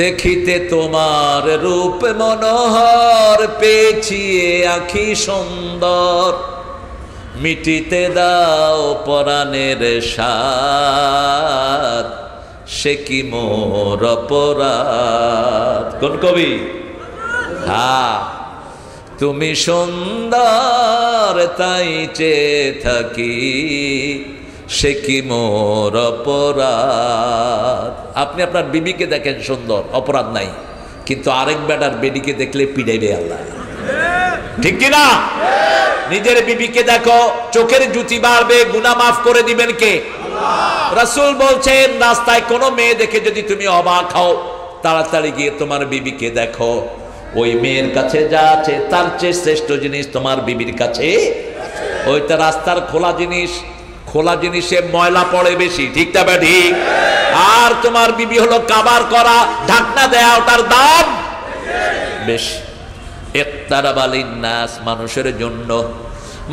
দেখিতে তোমার রূপ মনোহর, পেছিয়ে আঁখি সুন্দর, মিটিতে দাও পরাণের সাদ, সে কি মোর অপরাধ। কোন কবি? হ্যাঁ, তুমি সুন্দর তাই চেয়ে থাকি, সে কি মোর অপরাধ। আপনি আপনার বিবিকে দেখেন সুন্দর, অপরাধ নাই, কিন্তু আরেক বেটার বেডিকে দেখলে পিড়াইবে আল্লাহ, ঠিক কিনা? নিজের বিবিকে দেখো, চোখের জুতি বাড়বে, গুনাহ মাফ করে দিবেন কে? রাসূল বলছেন রাস্তায় কোনো মেয়ে দেখে যদি তুমি অবাক হও, তাড়াতাড়ি গিয়ে তোমার বিবিকে দেখো। ওই মেয়ের কাছে যা আছে তার চেয়ে শ্রেষ্ঠ জিনিস তোমার বিবির কাছে। ওইটা রাস্তার খোলা জিনিস, খোলা জিনিসে ময়লা পড়ে বেশি, ঠিক না ঠিক? আর তোমার বিবি হলো কাবার করা, ঢাকনা দেয়া, ওটার দাম বেশি। ইকতারাবা লিন্নাস, মানুষের জন্য।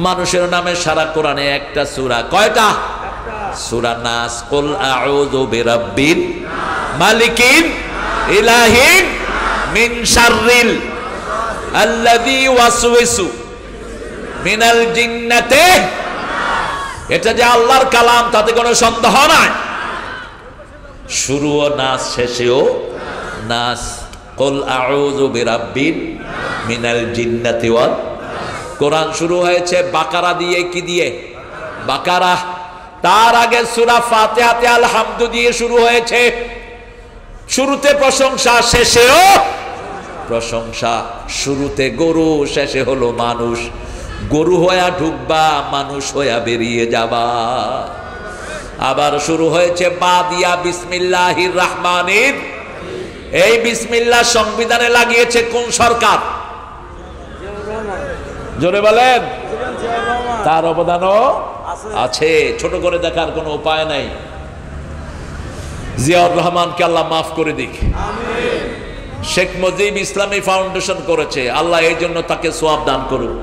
মানুষের নামে সারা কোরআনে একটা সূরা, কয়টা? সূরা নাস। কুল আউযু বিরাব্বিন মালিকিন ইলাহিন মিন শাররিল আল্লাযী ওয়াসওয়িসু মিনাল জিন্নাতি। এটা যে আল্লাহর কালাম তাতে কোনো সন্দেহ নাই। শুরুও নাস, শেষেও নাস। কুল আউযু বিরাব্বিন মিনাল জিন্নাতি ওয়াল। কোরআন শুরু হয়েছে বাকারা দিয়ে। কি দিয়ে? বাকারা। তার আগে সূরা ফাতিহাতে আলহামদু দিয়ে শুরু হয়েছে। শুরুতে প্রশংসা, শেষেও প্রশংসা। শুরুতে গরু, শেষে হলো মানুষ। গরু হইয়া ঢুকবা, মানুষ হইয়া বেরিয়ে যাবা। আবার শুরু হয়েছে বা দিয়া বিসমিল্লাহির রহমানির। এই বিসমিল্লাহ সংবিধানে লাগিয়েছে কোন সরকার? জোরে বলেন। তার অবদানও আছে, ছোট করে দেখার কোনো উপায় নাই। জিয়াউর রহমানকে আল্লাহ মাফ করে দিক। শেখ মুজিব ইসলামী ফাউন্ডেশন করেছে, আল্লাহ এই জন্য তাকে সওয়াব দান করুক।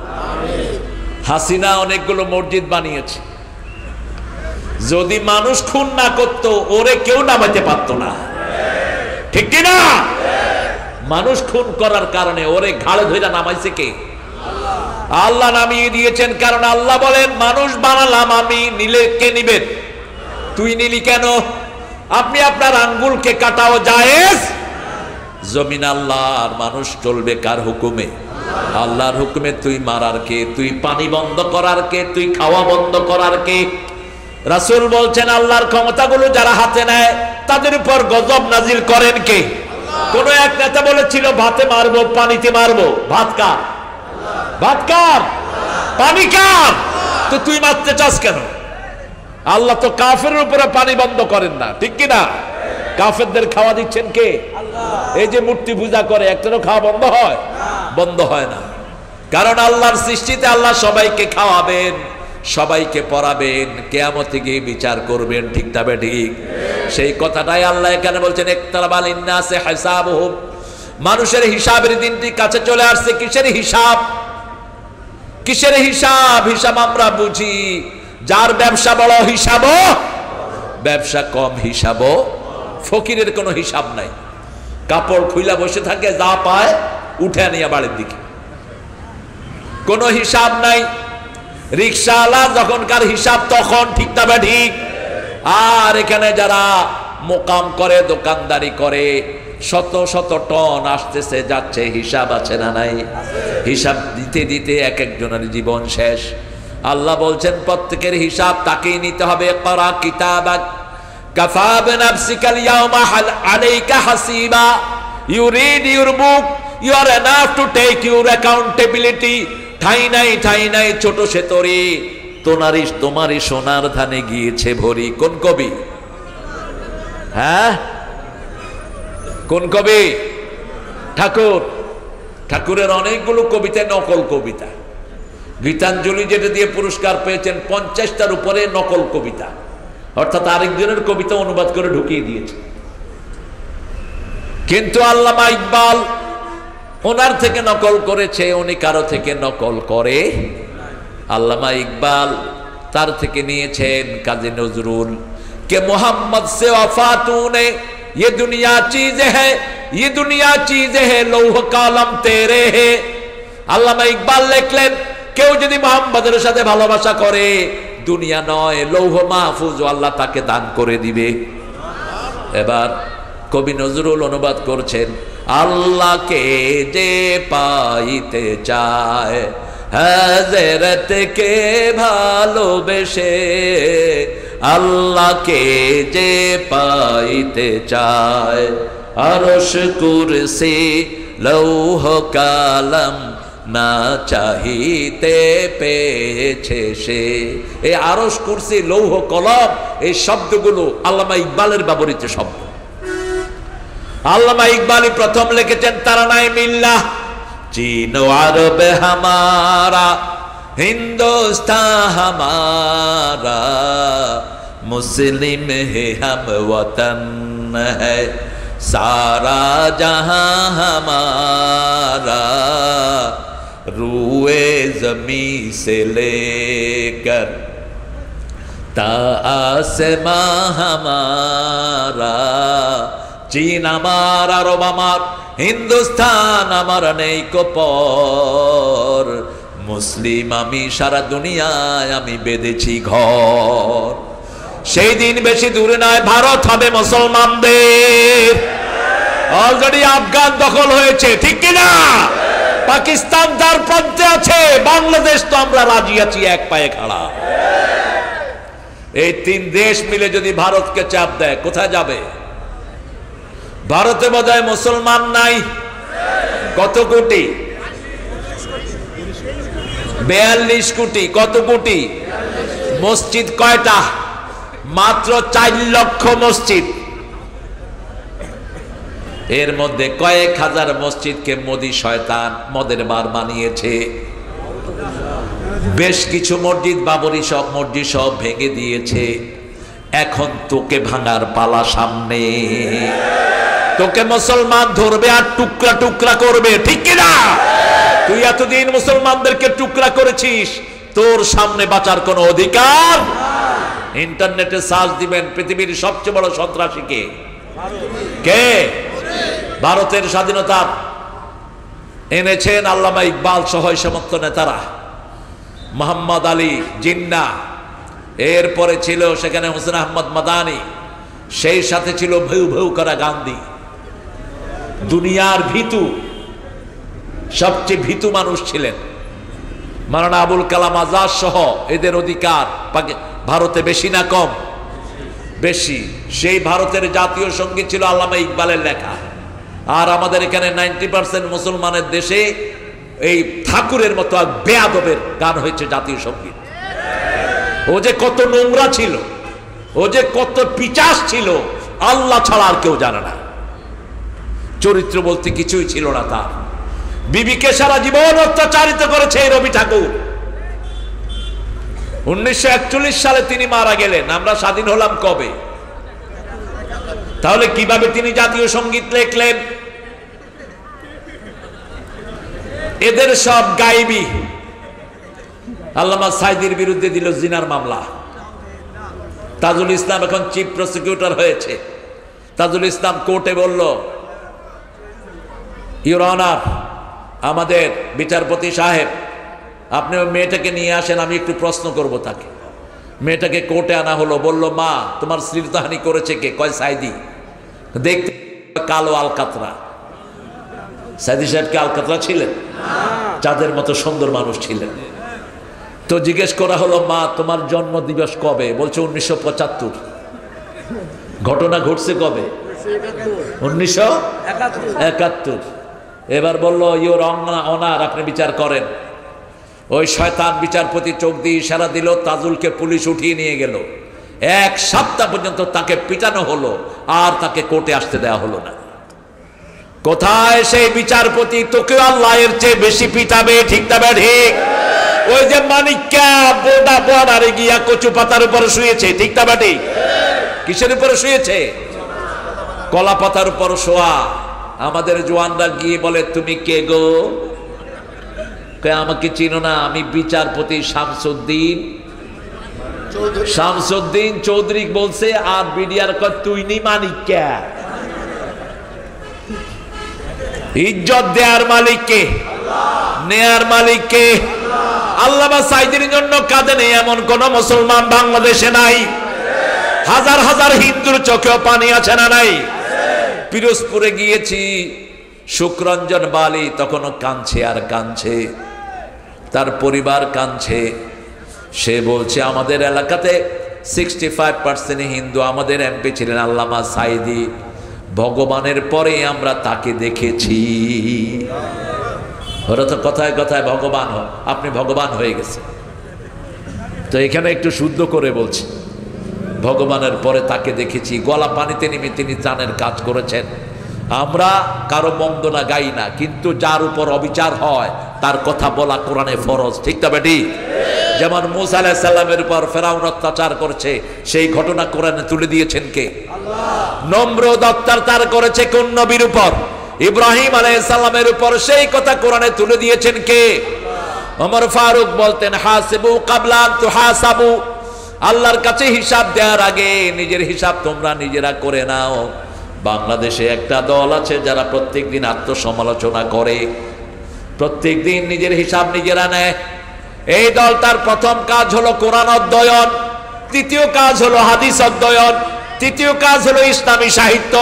হাসিনা অনেকগুলো মসজিদ বানিয়েছে। যদি মানুষ খুন না করত, ওরে কেউ নামাইতে পারত না, ঠিক কিনা? মানুষ খুন করার কারণে ওরে ঘাড়ে ধরে নামাইছে কে? আল্লাহ নামিয়ে দিয়েছেন। কারণ আল্লাহ বলেন মানুষ বানালাম আমি, নিলে কে নিবেন? তুই নিলি কেন? আপনি আপনার আঙ্গুলকে কাটাও জায়েজ। জমিন আল্লাহর, মানুষ চলবে কার হুকুমে? আল্লাহর হুকুমে। তুই মারার কে? তুই পানি বন্ধ করার কে? তুই খাওয়া বন্ধ করার কে? রাসূল বলছেন আল্লাহর ক্ষমতাগুলো যারা হাতে নেয় তাদের উপর গজব নাজিল করেন কে? কোন এক নেতা বলেছিল ভাতে মারবো, পানিতে মারবো। ভাত কার? ভাত কার? পানি কার? তো তুই মারতে চাস কেন? আল্লাহ তো কাফেরের উপরে পানি বন্ধ করেন না, ঠিক কিনা? কাফেরদের খাওয়া দিচ্ছেন কে? এই যে মূর্তি পূজা করে, একটারও খাওয়া বন্ধ হয়? বন্ধ হয় না। কারণ আল্লাহর সৃষ্টিতে আল্লাহ সবাইকে খাওয়াবেন, সবাইকে পড়াবেন, কিয়ামতে গিয়ে বিচার করবেন, ঠিক না ঠিক? সেই কথাটাই আল্লাহ এখানে বলছেন ইকতারাবা লিন্নাসি হিসাবুহুম। মানুষের হিসাবের দিনটি কাছে চলে আসছে। কিসের হিসাব? কিসের হিসাব? হিসাব আমরা বুঝি, যার ব্যবসা বড় হিসাবও, ব্যবসা কম হিসাবও। ফকিরের কোনো হিসাব নাই, কাপড় খুইলা বসে থাকে, যা পায় উঠে নিয়ে বাড়ির দিকে, কোনো হিসাব নাই। রিকশাওয়ালা যখনকার হিসাব তখন, ঠিক না ঠিক? আর এখানে যারা মোকাম করে, দোকানদারি করে, শত শত টন আসতেছে যাচ্ছে, হিসাব আছে না নাই? হিসাব দিতে দিতে এক একজনের জীবন শেষ। আল্লাহ বলছেন প্রত্যেকের হিসাব তাকেই নিতে হবে। করা কিতাবাক কাফা বিনাফসিকাল ইয়াওমা আলাইকা হাসিবা। You read your book, you are enough to take your accountability. ঠাই নাই, ঠাই নাই, ছোট সে তরি, তোমারই সোনার ধানে গিয়েছে ভরি। কোন কবি? হ্যাঁ, কোন কবি? ঠাকুর। ঠাকুরের অনেকগুলো কবিতা নকল কবিতা। গীতাঞ্জলি যেটা দিয়ে পুরস্কার পেয়েছেন 50টার উপরে নকল কবিতা, অর্থাৎ আরেকজনের কবিতা অনুবাদ করে ঢুকিয়ে দিয়েছে। কিন্তু আল্লামা ইকবাল ওনার থেকে নকল করেছে, উনি কারো থেকে নকল করে। আল্লামা ইকবাল তার থেকে নিয়েছেন কাজী নজরুল কে মোহাম্মদ সে ওয়াফা তूने ये दुनिया चीज है, ये दुनिया चीज है, लौह कलम तेरे है। আল্লামা ইকবাল লিখলেন কেউ যদি মুহাম্মদের সাথে ভালোবাসা করে, দুনিয়া নয় লৌহ মাহফুজ আল্লাহ তাকে দান করে দিবে। এবার কবি নজরুল অনুবাদ করছেন, আল্লাহকে যে পাইতে চায় হযরতকে ভালোবেসে, আল্লাহকে যে পাইতে চায় আরশ কুরসি লৌহ কালাম না চাহিতে পেয়েছে সে। এই আরশ কুরসি লৌহ কলম এই শব্দগুলো আল্লামা ইকবালের ব্যবহৃত শব্দ। আল্লামা ইকবালই প্রথম লিখেছেন তারানায়ে মিল্লাহ, চীন ও আরব হামারা, হিন্দুস্তান হামারা, মুসলিম হে হাম ওয়াতন है, सारा जहां हमारा रूए जमी से लेकर ता आसमां हमारा चीन आमार आरब आमार हिंदुस्तान आमार नेই को पर मुस्लिम आमी सारा दुनियाয় আমি বেঁধেছি ঘর সেই দিন বেশি দূরে নয় ভারত হবে মুসলমানদের অলরেডি আফগান দখল হয়েছে ঠিক কি না পাকিস্তান তার প্রান্তে আছে বাংলাদেশ তো আমরা রাজি আছি এক পায়ে খাড়া এই তিন দেশ মিলে যদি ভারতকে চাপ দেয় কোথায় যাবে ভারতে বোধহয় মুসলমান নাই কত কোটি 42 কোটি কত কোটি মসজিদ কয়টা মাত্র 4 লক্ষ মসজিদ এর মধ্যে কয়েক হাজার মসজিদকে মোদি শয়তান মদের বার বানিয়েছে বেশ কিছু মসজিদ বাবরি সব মসজিদ সব ভেঙে দিয়েছে এখন তোকে ভাঙার পালা সামনে তোকে মুসলমান ধরবে আর টুকরা টুকরা করবে ঠিক কি না তুই এতদিন মুসলমানদেরকে টুকরা করেছিস তোর সামনে বাঁচার কোনো অধিকার ইন্টারনেটে সার্চ দিবেন পৃথিবীর সবচেয়ে বড় সন্ত্রাসী কে কে ভারতের স্বাধীনতা এনেছেন আল্লামা ইকবাল সহ সমস্ত নেতারা মোহাম্মদ আলী জিন্না এরপরে ছিল সেখানে হোসেন আহমদ মাদানি সেই সাথে ছিল ভেউ ভেউ করা গান্ধী দুনিয়ার ভীতু সবচেয়ে ভীতু মানুষ ছিলেন মাওলানা আবুল কালাম আজাদ সহ এদের অধিকার ভারতে বেশি না কম বেশি সেই ভারতের জাতীয় সঙ্গীত ছিল আল্লামা ইকবালের লেখা আর আমাদের এখানে 90% মুসলমানের দেশে এই ঠাকুরের মতো এক বেয়াদবের গান হয়েছে জাতীয় সঙ্গীত ও যে কত নোংরা ছিল ও যে কত পিচাস ছিল আল্লাহ ছাড়া আর কেউ জানে না চরিত্র বলতে কিছুই ছিল না তার বিবিকে সারা জীবন অত্যাচারিত করেছে রবি ঠাকুর 1941 সালে তিনি মারা গেলেন আমরা স্বাধীন হলাম কবে তাহলে কিভাবে তিনি জাতীয় সঙ্গীত লিখলেন এদের সব গায়েবী আল্লামা সাইদির বিরুদ্ধে দিল জিনার মামলা তাজুল ইসলাম এখন চিফ প্রসিকিউটর হয়েছে তাজুল ইসলাম কোর্টে বলল ইওর অনার আমাদের বিচারপতি সাহেব আপনি ওই মেয়েটাকে নিয়ে আসেন আমি একটু প্রশ্ন করব তাকে মেয়েটাকে কোর্টে আনা হলো বলল মা তোমার শ্লীলতাহানি করেছে কে কয় সাইদি দেখতে কালো আলকাতরা সাইদি সাহেব কি আলকাতরা ছিলেন চাঁদের মতো সুন্দর মানুষ ছিলেন তো জিজ্ঞেস করা হলো মা তোমার জন্ম দিবস কবে বলছে 1975 ঘটনা ঘটছে কবে 1971 এবার বলল ইওর অনার আপনি বিচার করেন ওই শয়তান বিচারপতি চোখ দিয়ে ইশারা দিল তাজুলকে পুলিশ উঠিয়ে নিয়ে গেল এক সপ্তাহ পর্যন্ত তাকে পিটানো হলো আর তাকে কোর্টে আসতে দেওয়া হলো না কোথায় সেই বিচারপতি তোকে আল্লাহ এর চেয়ে বেশি পিটাবে ঠিক না ঠিক ওই যে মানিক্কা বোডা বর্ডারে গিয়া কচু পাতার উপরে শুয়েছে ঠিক না ঠিক কিসের উপরে শুয়েছে কলা পাতার উপর শোয়া আমাদের জওয়ানরা গিয়ে বলে তুমি কে গো আমাকে চিনো না আমি বিচারপতি শামসুদ্দিন চৌধুরী বলছে আর বিডিআর কয় তুই নি মানিক্কা ইজ্জত দেয়ার মালিক কে নেয়ার মালিক কে আল্লামা সাইদির জন্য কাঁদে নেই এমন কোন মুসলমান বাংলাদেশে নাই হাজার হাজার হিন্দুর চোখেও পানি আছে না নাই পিরোজপুরে গিয়েছি শুকরঞ্জন বালি তখনও কাঁদছে আর কাঁদছে তার পরিবার কাঁদছে সে বলছে আমাদের এলাকাতে 65% হিন্দু আমাদের এমপি ছিলেন আল্লামা সাইদি ভগবানের পরে আমরা তাকে দেখেছি ওরা তো কথায় কথায় ভগবান আপনি ভগবান হয়ে গেছে তো এখানে একটু শুদ্ধ করে বলছি ভগবানের পরে তাকে দেখেছি গলা পানিতে নেমে তিনি ত্রাণের কাজ করেছেন আমরা কারো বন্দনা গাই না কিন্তু যার উপর অবিচার হয় তার কথা বলা কোরআনে ফরজ ঠিক না বেটি যেমন মুসা আলাইহিস সালামের উপর ফেরাউন অত্যাচার করেছে সেই ঘটনা কোরআনে তুলে দিয়েছেন কে নমরুদ অত্যাচার করেছে কোন নবীর উপর? ইব্রাহিম আলাইহিস সালামের উপর। সেই কথা কোরআনে তুলে দিয়েছেন কে? ওমর ফারুক বলতেন হাসিবু ক্বাবলা আন তুহাসাবু, আল্লাহর কাছে হিসাব দেওয়ার আগে নিজের হিসাব তোমরা নিজেরা করে নাও। বাংলাদেশে একটা দল আছে যারা প্রত্যেকদিন আত্মসমালোচনা করে, প্রত্যেকদিন নিজের হিসাব নিজেরা নেয়। এই দলটার প্রথম কাজ হলো কোরআন অধ্যয়ন, দ্বিতীয় কাজ হলো হাদিস অধ্যয়ন, তৃতীয় কাজ হলো ইসলামী সাহিত্য,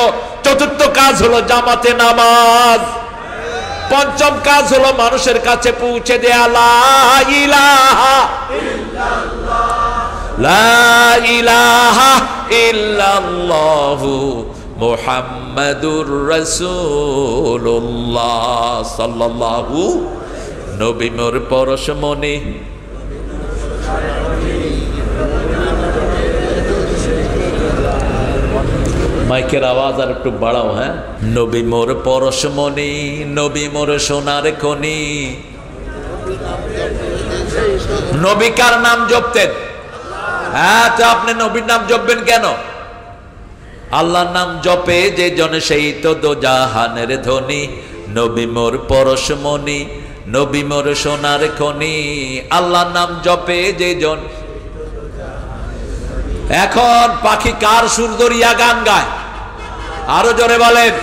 চতুর্থ কাজ হলো জামাতে নামাজ, পঞ্চম কাজ হলো মানুষের কাছে পৌঁছে দেয়া লা ইলাহা ইল্লাল্লাহ, লা ইলাহা ইল্লাল্লাহু মুহাম্মাদুর রাসূলুল্লাহ সাল্লাল্লাহু। নবী মোর পরশমণি, মাইকের আওয়াজ আর একটু বাড়াও। হ্যাঁ, নবী মোর পরশমণি, নবী মোর সোনার খনি। নবী কার নাম জপতেন? হ্যাঁ, তো আপনি নবীর নাম জপবেন কেন? আল্লাহর নাম জপে যে জন সেই তো দোজাহানের ধনী। নবী মোর পরশমণি, নবী মোর সোনার খনি। আল্লাহর নাম জপে যে জন। এখন পাখি কার সুর ধরিয়া গান গায়? আরো জোরে বলেন,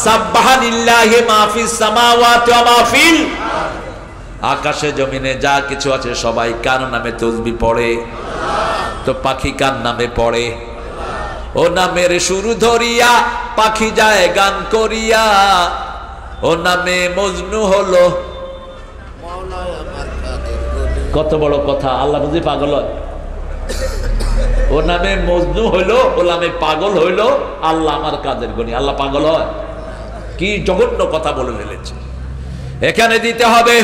সাব্বাহানিল্লাহি মা ফিস সামাওয়াতি ওয়া মা ফিল। আকাশে জমিনে যা কিছু আছে সবাই কার নামে তাসবিহ পড়ে? তো পাখি কার নামে পড়ে? ও নামের সুর ধরিয়া পাখি যায় গান করিয়া, ও নামে মজনু হলো। কত বড় কথা! আল্লাহ বুঝি পাগল হয়? ও নামে মজনু হইলো, ও নামে পাগল হইলো, আল্লাহ আমার কাদের গনি। আল্লাহ পাগল হয়? কি জঘন্য কথা বলে ফেলেছে। এখানে দিতে হবে,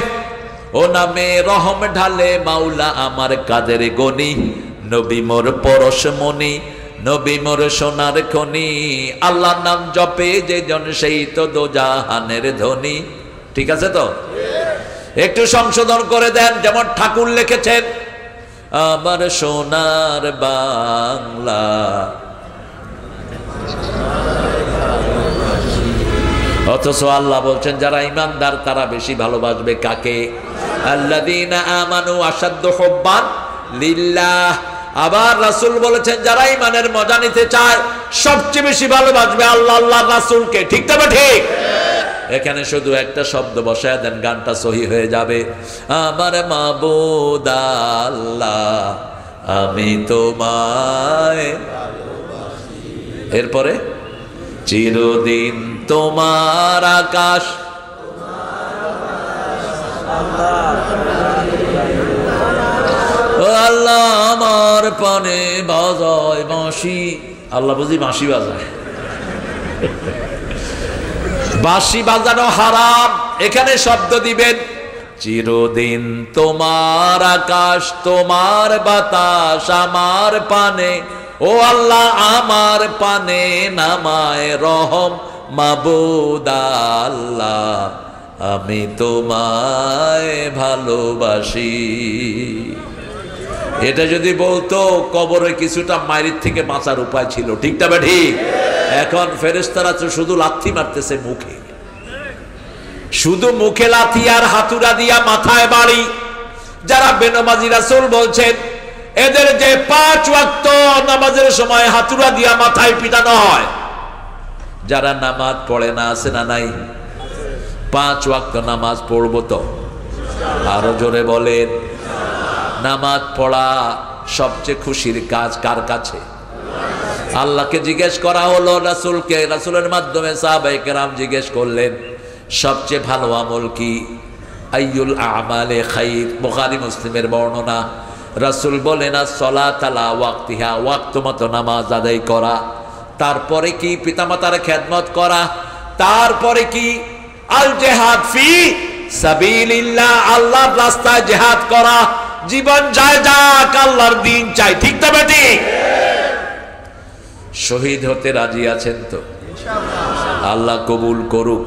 ও নামে রহম ঢালে মাওলা আমার কাদের গনি। নবী মোর পরশমণি, নবী মোর সোনার খনি। আল্লাহর নাম জপে যে জন সেই তো দোজাহানের ধনী। ঠিক আছে তো? একটু সংশোধন করে দেন, যেমন ঠাকুর লিখেছেন আমার সোনার বাংলা। অথচ আল্লাহ বলছেন যারা ইমানদার তারা বেশি ভালোবাসবে কাকে? আল্লাযীনা আমানু আশাদ্দু হুব্বান লিল্লাহ। আবার রাসূল বলেছেন যারা ইমানের মজা নিতে চায় সবচেয়ে বেশি ভালোবাসবে আল্লাহ, আল্লাহর রাসূলকে। ঠিক তবে ঠিক? এখানে শুধু একটা শব্দ বসায় দেন, গানটা সহি হয়ে যাবে। আমার মাবুদ আল্লাহ, আমি তোমায় ভালোবাসি। এরপরে চিরদিন তোমার আকাশ, আল্লাহ আমার পানে বাজায় বাঁশি। আল্লাহ বুঝি বাঁশি বাজায়? বাঁশি বাজানো হারাম। এখানে শব্দ দিবেন চিরদিন তোমার আকাশ, তোমার বাতাস আমার পানে। ও আল্লাহ আমার পানে নামায় রহম মাবুদ আল্লাহ, আমি তোমায় ভালোবাসি। এটা যদি বলতো কবরে কিছুটা মায়ের থেকে বাঁচার উপায় ছিল। ঠিক তবে ঠিক? এখন ফেরেশতারা তো শুধু লাথি মারতেছে মুখে, শুধু মুখে লাথি আর হাতুড়া দিয়া মাথায় বাড়ি। যারা বেনামাজি রাসূল বলছেন এদের যে 5 ওয়াক্ত নামাজের সময় হাতুড়া দিয়া মাথায় পিটানো হয়, যারা নামাজ পড়ে না, আছে না নাই? 5 ওয়াক্ত নামাজ পড়বো তো? আরো জোরে বলেন। নামাজ পড়া সবচেয়ে খুশির কাজ কার কাছে? আল্লাহকে জিজ্ঞেস করা হলো, রাসূলকে, রাসূলের মাধ্যমে সাহাবায়ে কেরাম জিজ্ঞেস করলেন সবচেয়ে ভালো আমল কি? আইয়ুল আমালে খাইর, বুখারী মুসলিমের বর্ণনা। রাসূল বলেন as-সালাত আলা ওয়াক্তিহা, ওয়াক্ত মতো নামাজ আদায় করা। তারপরে কি? পিতামাতার খেদমত করা। তারপরে কি? আল জিহাদ ফি সাবিলিল্লাহ, আল্লাহর রাস্তায় জিহাদ করা। জীবন যায় যাক, আল্লাহর দ্বীন চাই। ঠিক তবে ঠিক? শহীদ হতে রাজি আছেন তো? আল্লাহ কবুল করুক।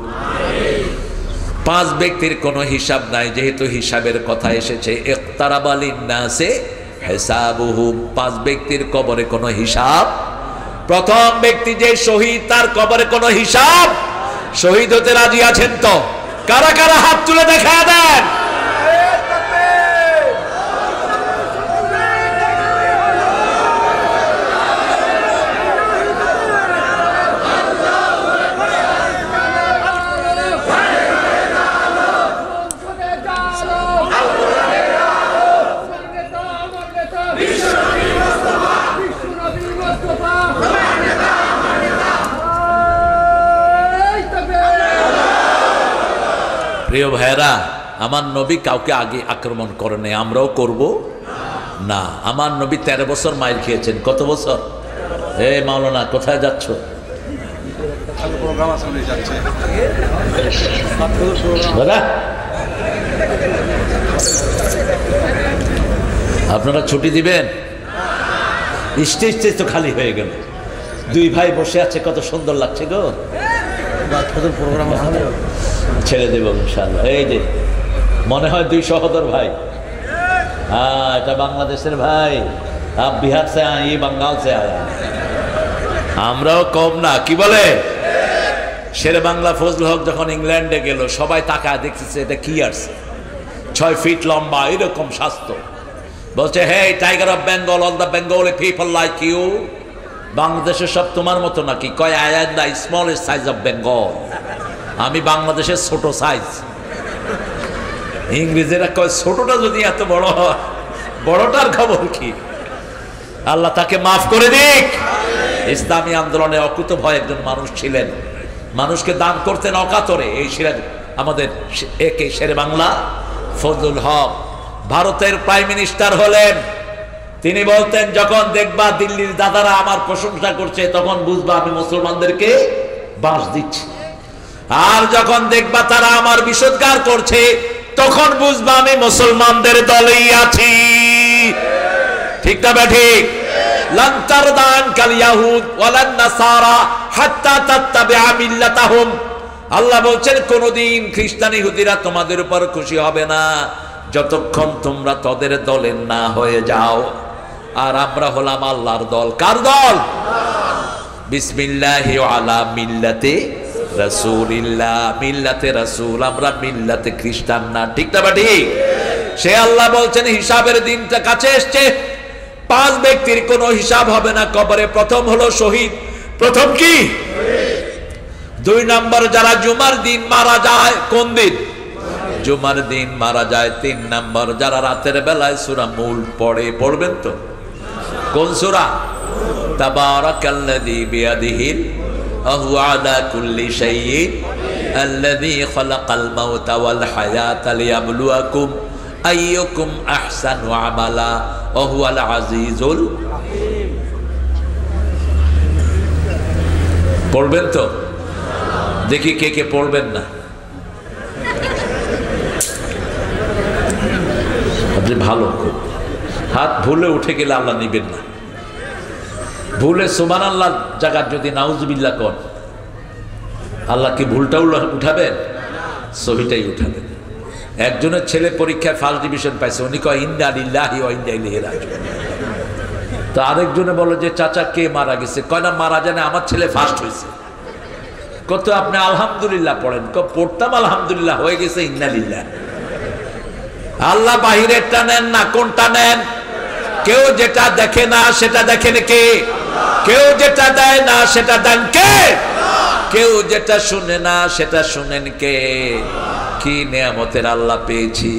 5 ব্যক্তির কোনো হিসাব নাই, যেহেতু হিসাবের কথা এসেছে। ইকতারাবা লিন-নাসি হিসাবুহুম, 5 ব্যক্তির কবরে কোনো হিসাব প্রথম ব্যক্তি যে শহীদ, তার কবরে কোনো হিসাব? শহীদ হতে রাজি আছেন তো? কারা কারা হাত তুলে দেখা দেন? প্রিয় ভাইরা, আমার নবী কাউকে আগে আক্রমণ করেন, আমরাও করব না। আমার নবী 13 বছর মাইর খেয়েছেন। কত বছর? এই মাওলানা কোথায় যাচ্ছ? আপনারা ছুটি দিবেন? স্টেজ তো খালি হয়ে গেল, দুই ভাই বসে আছে, কত সুন্দর লাগছে গো। প্রোগ্রাম ছেড়ে দেব ইনশাআল্লাহ। এই যে মনে হয় 2 সহোদর ভাই। হ্যাঁ, এটা বাংলাদেশের ভাই। আপ বিহার সে আয়ে, বাঙ্গাল সে আয়া। আমরাও কম না, কি বলে? শেরে বাংলা ফজল হক যখন ইংল্যান্ডে গেল, সবাই তাকায় দেখতেছে এটা কি আসছে, 6 ফিট লম্বা, এরকম স্বাস্থ্য। বলছে, hey tiger of Bengal, all the Bengali people like you. বাংলাদেশের সব তোমার মতো নাকি? কয়, I am the smallest size of Bengal. আমি বাংলাদেশের ছোট সাইজ। ইংরেজেরা কয়, ছোটটা যদি এত বড় হয়, বড়টার খবর কি? আল্লাহ তাকে মাফ করে দিক। ইসলামী আন্দোলনে অকুত ভয় একজন মানুষ ছিলেন, মানুষকে দান করতেন অকাতরে। এই আমাদের একে শেরে বাংলা ফজলুল হক ভারতের প্রাইম মিনিস্টার হলেন। তিনি বলতেন, যখন দেখবা দিল্লির দাদারা আমার প্রশংসা করছে, তখন বুঝবা আমি মুসলমানদেরকে বাঁশ দিচ্ছি। আর যখন দেখবা তারা আমার বিষোদ্গার করছে, তখন বুঝবা আমি মুসলমানদের দলেই আছি। ঠিক না ঠিক? লান তারদা আনকাল ইয়াহুদ ওয়ালান নাসারা হাত্তা তাত্তাবিআ মিল্লাতাহুম। আল্লাহ বলছেন, কোনদিন খ্রিস্টান ইহুদিরা তোমাদের উপর খুশি হবে না যতক্ষণ তোমরা তাদের দলে না হয়ে যাও। আর আমরা হলাম আল্লাহর দল। কার দল? বিসমিল্লাহি আলা মিল্লাতে রাসূলিল্লাহ। মিল্লাতে রাসূল, আমরা মিল্লাতে খ্রিস্টান না। ঠিক না ঠিক? সে আল্লাহ বলছেন, হিসাবের দিনটা কাছে এসছে। 5 ব্যক্তির কোনো হিসাব হবে না কবরে। প্রথম হলো শহীদ। প্রথম কি? 2 নম্বর যারা জুমার দিন মারা যায়। কোন দিন? জুমার দিন মারা যায়। 3 নম্বর যারা রাতের বেলায় সূরা মুল্ক পড়ে। পড়বেন তো? কোন সূরা? তাবারাকাল্লাযী বিয়াদিহিল ওয়া আলা কুল্লি শাইইন আল্লাযী খালাকাল মাউতা ওয়াল হায়াতা লিয়াবলুয়াকুম আইয়ুকুম আহসানু আমালা ওয়া হুয়াল আজিজুল হাকীম। পড়বেন তো? দেখি কে কে পড়বেন না। আপনি ভালো, হাত ভুলে উঠে গেলে আল্লাহ নিবেন না। ভুলে সুবহানাল্লাহ জায়গা যদি নাউজুবিল্লাহ কর, আল্লাহ কি ভুলটা উঠাবেন? সহিটাই উঠাবেন। একজনের ছেলে পরীক্ষায় ফার্স্ট ডিভিশন পাইছে, উনি কয় ইন্না লিল্লাহি ওয়া ইন্না ইলাইহি রাজিউন। তো আরেকজনে বলে যে চাচা কে মারা গেছে? কয় না, মারা জানে আমার ছেলে ফার্স্ট হয়েছে। কত আপনি আলহামদুলিল্লাহ পড়েন? পড়তাম আলহামদুলিল্লাহ, হয়ে গেছে ইন্না লিল্লাহ। আল্লাহ বাহিরেরটা নেন না, কোনটা নেন? কেউ যেটা দেখে না সেটা দেখেন কে? কেউ যেটা দেয় না সেটা দেন কে? কেউ যেটা শুনে না সেটা শুনেন কে? কি নিয়ামতের আল্লাহ পেয়েছি।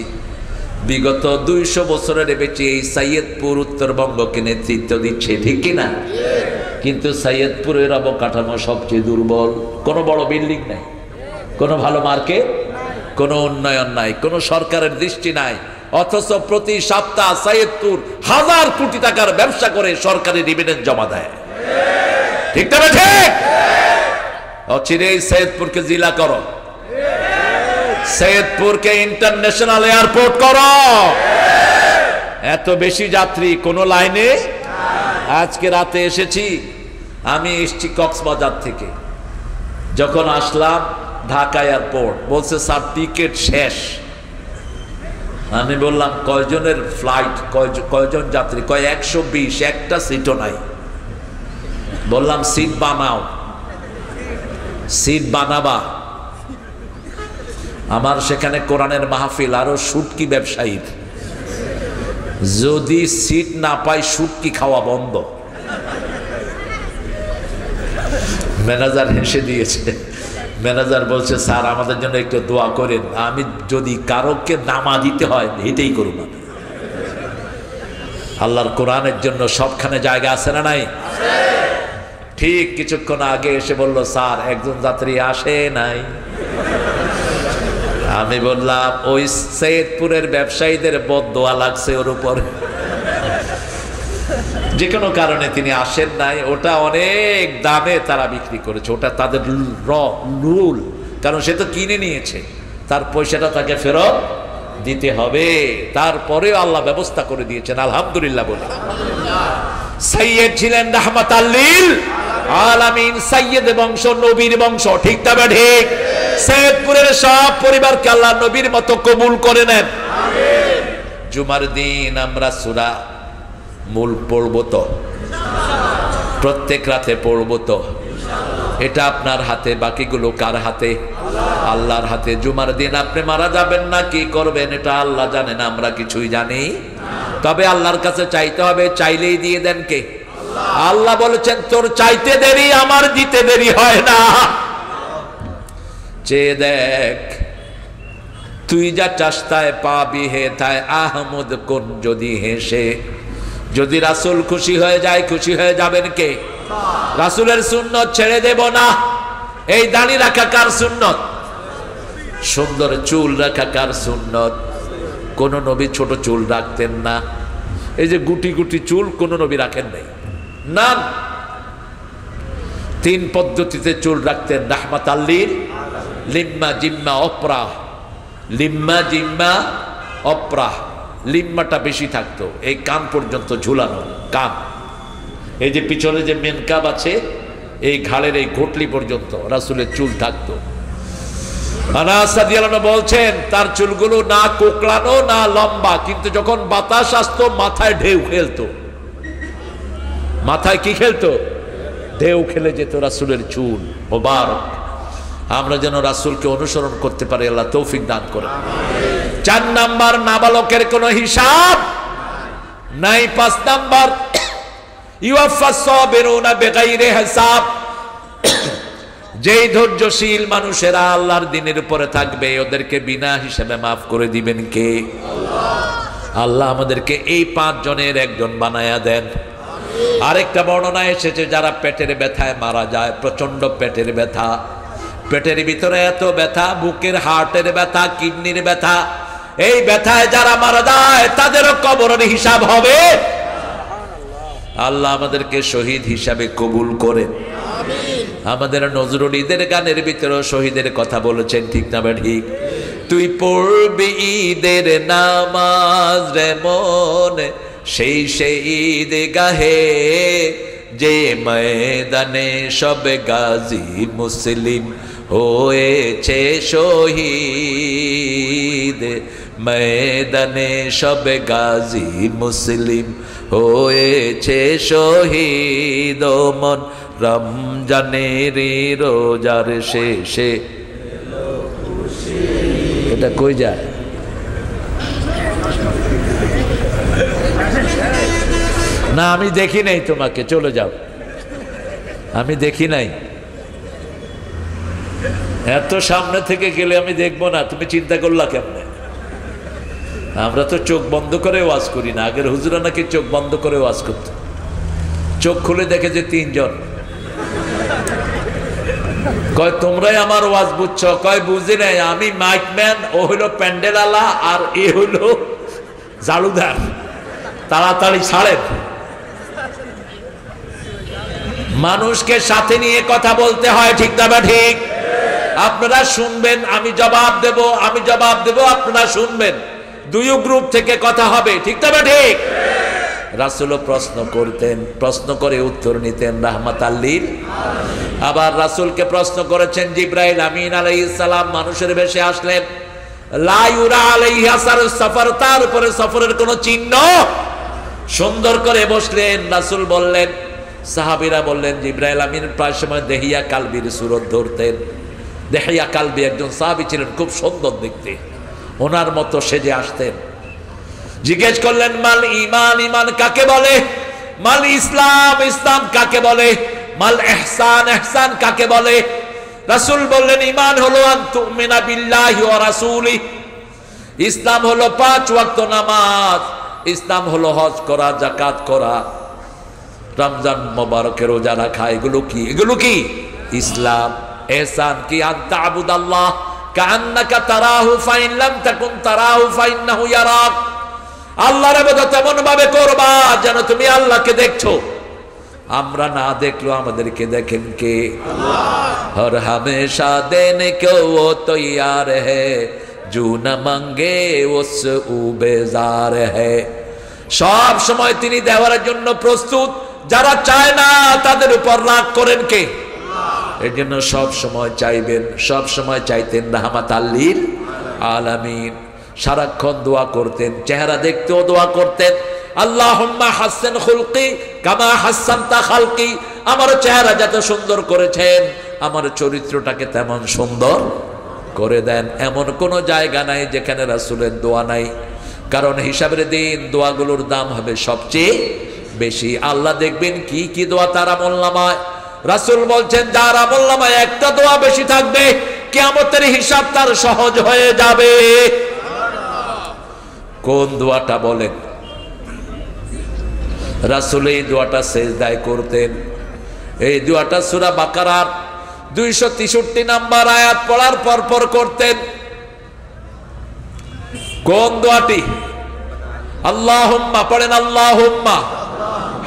বিগত 200 বছরের বেশি এই সৈয়দপুর উত্তরবঙ্গকে নেতৃত্ব দিচ্ছে, ঠিক কিনা? কিন্তু সৈয়দপুরের অবকাঠামো সবচেয়ে দুর্বল। কোনো বড় বিল্ডিং নাই, কোনো ভালো মার্কেট, কোনো উন্নয়ন নাই, কোনো সরকারের দৃষ্টি নাই। অথচ প্রতি সপ্তাহ সৈয়দপুর 1000 কোটি টাকার ব্যবসা করে সরকারি ডিভিডেন্ড জমা দেয়। ঠিক না ঠিক? অচিরেই সৈয়দপুরকে জেলা করো, সৈয়দপুরকে ইন্টারন্যাশনাল এয়ারপোর্ট করো। এত বেশি যাত্রী কোন লাইনে। আজকে রাতে এসেছি, আমি এসেছি কক্সবাজার থেকে। যখন আসলাম ঢাকা এয়ারপোর্ট, বলছে স্যার টিকিট শেষ। আমি বললাম কয়জনের ফ্লাইট, কয়জন যাত্রী? কয় 120, একটা সিটও নাই। বললাম সিট বানাও, সিট বানাবা। আমার সেখানে কোরআনের মাহফিল, আরো শুটকি ব্যবসায়ীর, যদি সিট না পাই শুটকি খাওয়া বন্ধ। ম্যানেজার হেসে দিয়েছে। ম্যানেজার বলছে স্যার আমাদের জন্য একটু দোয়া করেন। আমি যদি কারোকে নামা দিতে হয় এটাই করব না। আল্লাহর কোরআনের জন্য সবখানে জায়গা আছে না নাই? ঠিক কিছুক্ষণ আগে এসে বলল স্যার একজন যাত্রী আসে নাই। আমি বললাম ওই সৈয়দপুরের ব্যবসায়ীদের বদদোয়া লাগছে ওর উপরে, যে কোনো কারণে তিনি আসেন নাই। ওটা অনেক দামে তারা বিক্রি করেছে, ওটা তাদের রুল, কারণ সে তো কিনে নিয়েছে, তার পয়সাটা তাকে ফেরত দিতে হবে। তারপরেও আল্লাহ ব্যবস্থা করে দিয়েছেন, আলহামদুলিল্লাহ বলে। সাইয়্যেদ ছিলেন রাহমাতাল লিল আলামিন, সাইয়্যেদ বংশ, নবীর বংশ, ঠিক তবে ঠিক। সৈয়দপুরের সব পরিবারকে আল্লাহ নবীর মতো কবুল করে নেন। জুমার দিন আমরা সূরা মূল পড়বো তো, প্রত্যেক রাতে পড়বো তো। এটা আপনার হাতে, বাকিগুলো কার হাতে? আল্লাহর হাতে। জুমার দিন আপনি মারা যাবেন না কি করবেন এটা আল্লাহ জানেন, আমরা কিছুই জানি। তবে আল্লাহর কাছে চাইতে হবে, চাইলেই দিয়ে দেন কে? আল্লাহ বলেছেন তোর চাইতে দেরি আমার দিতে দেরি হয় না। চেয়ে দেখ, তুই যা চাস তাই পাবি হে তাই আহমদ কোন যদি হেসে। যদি রাসূল খুশি হয়ে যায়, খুশি হয়ে যাবেন কে? রাসূলের সুন্নত ছেড়ে দেব না। এই দাড়ি রাখা কার সুন্নত? সুন্দর চুল রাখা কার সুন্নত? কোন নবী ছোট চুল রাখতেন না। এই যে গুটি গুটি চুল কোন নবী রাখেন নাই না। 3 পদ্ধতিতে চুল রাখতেন, রাহমাতাল লিল, লিম্মা, জিম্মা, অপরা। লিম্মা, জিম্মা, অপরা। লিম্মাটা বেশি থাকতো, এই কান পর্যন্ত ঝুলানো কান। এই যে পিছনে যে মেনকাব আছে, এই ঘাড়ের এই ঘটলি পর্যন্ত রাসূলের চুল থাকতো। আনাস রাদিয়াল্লাহু আনহু বলছেন তার চুলগুলো না কোকড়ানো না লম্বা, কিন্তু যখন বাতাস আসতো মাথায় ঢেউ খেলতো। মাথায় কি খেলতো? ঢেউ খেলে যেত রাসূলের চুল মোবারক। আমরা যেন রাসূলকে অনুসরণ করতে পারি, আল্লাহ তৌফিক দান করেন। 4 নাম্বার, নাবালকের কোনো হিসাব নাই। 5 নাম্বার, ইউয়াফাস সাবিরুনা বিগাইরি হিসাব। যেই ধৈর্যশীল মানুষেরা আল্লাহর দ্বীনের উপরে থাকবে ওদেরকে বিনা হিসাবে মাফ করে দিবেন কে? আল্লাহ আমাদেরকে এই 5 জনের একজন বানায়া দেন। আরেকটা বর্ণনা এসেছে যারা পেটের ব্যথায় মারা যায়, প্রচন্ড পেটের ব্যথা, পেটের ভিতরে এত ব্যথা, বুকের হার্টের ব্যথা, কিডনির ব্যথা, এই ব্যথায় যারা মারা যায় তাদেরও কবরের হিসাব হবে। আল্লাহ আমাদেরকে শহীদ হিসাবে কবুল করেন। আমাদের নজরুলীদের গানের ভিতরেও শহীদের কথা বলেছেন, ঠিক না ঠিক? তুই পড়বি ঈদের নামাজ রে মন সেই ঈদ গাহে, যে ময়দানে সব গাজী মুসলিম হয়েছে শহীদ, ময়দানে সব গাজী মুসলিম হয়েছে শহীদ। মন রমজানের রোজার শেষে, এটা কই যায়? না আমি দেখি নাই তোমাকে, চলে যাও, আমি দেখি নাই। এত সামনে থেকে গেলে আমি দেখবো না, তুমি চিন্তা করলা কেমনে? আমরা তো চোখ বন্ধ করে ওয়াজ করি না। আগের হুজুরা নাকি চোখ বন্ধ করে ওয়াজ করত, চোখ খুলে দেখে যে 3 জন। কয় তোমরাই আমার ওয়াজ বুঝছ? কয় বুঝি নাই, আমি মাইকম্যান, ও হইল প্যান্ডেল আলা, আর এ হইল ঝাড়ুদার। তাড়াতাড়ি ছাড়েন। মানুষকে সাথে নিয়ে কথা বলতে হয়, ঠিক না ঠিক? আপনারা শুনবেন, আমি জবাব দেব, আমি জবাব দেব, আপনারা শুনবেন। 2 গ্রুপ থেকে কথা হবে, ঠিক না ঠিক? রাসূলও প্রশ্ন করতেন, প্রশ্ন করে উত্তর নিতেন, রাহমাতাল লিল। আবার রাসূলকে প্রশ্ন করেছেন জিবরাইল আমিন আলাইহিস সালাম, মানুষের বেশে আসলেন, লা ইউরা আলাইহি আসারুস সফর, তার উপরে সফরের কোনো চিহ্ন। সুন্দর করে বসলেন, রাসূল বললেন সাহাবীরা বললেন জিবরাইল আমিন প্রায় সময় দেহিয়া কালবির সুরত ধরতেন। দেহিয়া কালবি একজন সাহাবী ছিলেন, খুব সুন্দর দেখতে, ওনার মতো সেজে আসতেন। জিজ্ঞেস করলেন মাল ঈমান, ঈমান কাকে বলে? মাল ইসলাম, ইসলাম কাকে বলে? মাল ইহসান, ইহসান কাকে বলে? রাসূল বললেন ঈমান হলো আন তুমিনা বিল্লাহি ওয়া রাসূলিহি, ইসলাম হলো 5 ওয়াক্ত নামাজ, ইসলাম হলো হজ করা, যাকাত করা, রমজান মোবারকে রোজা রাখা। এগুলো কি? এগুলো কি ইসলাম। ইহসান কি? আন তা'বুদাল্লাহ কাআন্নাকা তারাহু ফাইন লাম তাকুন তারাহু ফাইন্নাহু ইয়ারাক, আল্লাহর ইবাদত এমন ভাবে করবা যেন তুমি আল্লাহকে দেখছো, আমরা না দেখলেও আমাদেরকে দেখেন কে? আল্লাহ। হর হামেশা দেনে কে ও তৈয়ার হ্যায়, জু না মাঙ্গে ওস উ বেজার হ্যায়। সব সময় তিনি দেওয়ার জন্য প্রস্তুত, যারা চায় না তাদের উপর রাগ করেন কে? আল্লাহ। এর জন্য সব সময় চাইবেন, সব সময় চাইতেন রাহমাতাল লিল আলামিন। সারাক্ষণ দোয়া করতেন, চেহারা দেখতেও দোয়া করতেন, আল্লাহুম্মা হাসসিন খুলকি কামা হাসসানতা খালকি, আমার চেহারা যত সুন্দর করেছেন আমার চরিত্রটাকে তেমন সুন্দর করে দেন। এমন কোন জায়গা নাই যেখানে রাসূলের দোয়া নাই, কারণ হিসাবের দিন দোয়াগুলোর দাম হবে সবচেয়ে বেশি। আল্লাহ দেখবেন কি কি দোয়া তার আমলনামায়। রাসূল বলছেন যার আমলনামায় একটা দোয়া বেশি থাকবে কিয়ামতের হিসাব তার সহজ হয়ে যাবে। কোন দোয়াটা বলেন? রাসূল এই দোয়াটা সেজদায় করতেন। এই দোয়াটা সূরা বাকারার 263 নম্বর আয়াত পড়ার পর করতেন। কোন দোয়াটি? আল্লাহুম্মা পড়েন, আল্লাহুম্মা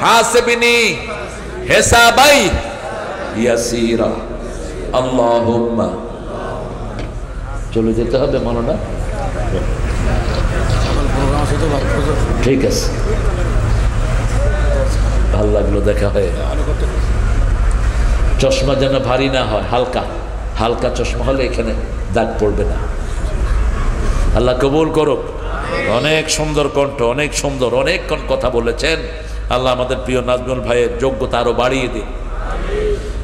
হাসিবনি হিসাবাই ইয়াসিরা, আল্লাহুম্মা। চলে যেতে হবে মাওলানা, ঠিক আছে, ভাল লাগলো দেখা হয়ে। চশমা যেন ভারী না হয়, হালকা হালকা চশমা হলে এখানে দাগ পড়বে না। আল্লাহ কবুল করুক। অনেক সুন্দর কণ্ঠ, অনেক সুন্দর, অনেকক্ষণ কথা বলেছেন। আল্লাহ আমাদের প্রিয় নাজমুল ভাইয়ের যোগ্যতা আরো বাড়িয়ে দিন,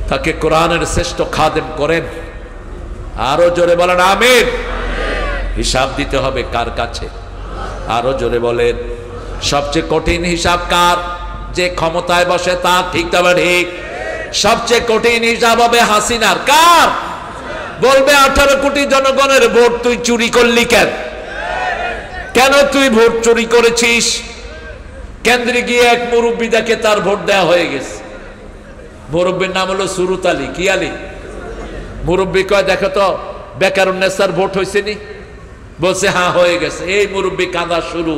তাকে কোরআনের শ্রেষ্ঠ খাদেম করেন। আরো জোরে বলেন আমিন। হিসাব দিতে হবে কার কাছে? আরো জোরে বলেন। সবচেয়ে কঠিন হিসাব কার? যে ক্ষমতায় বসে তার, ঠিক তবে ঠিক। সবচেয়ে কঠিন হিসাব হবে হাসিনার। কার? বলবে 18 কোটি জনগণের ভোট তুই চুরি করলি কেন? কেন তুই ভোট চুরি করেছিস? কেন্দ্রে গিয়ে এক মুরব্বী দেখে তার ভোট দেওয়া হয়ে গেছে। মুরব্বীর নাম হলো সুরুত আলী। কি আলী? মুরব্বী কয় দেখো তো বেকারুন্নেসার ভোট হয়েছে নি? বলছে হ্যাঁ হয়ে গেছে। এই মুরব্বী কাঁদা শুরু।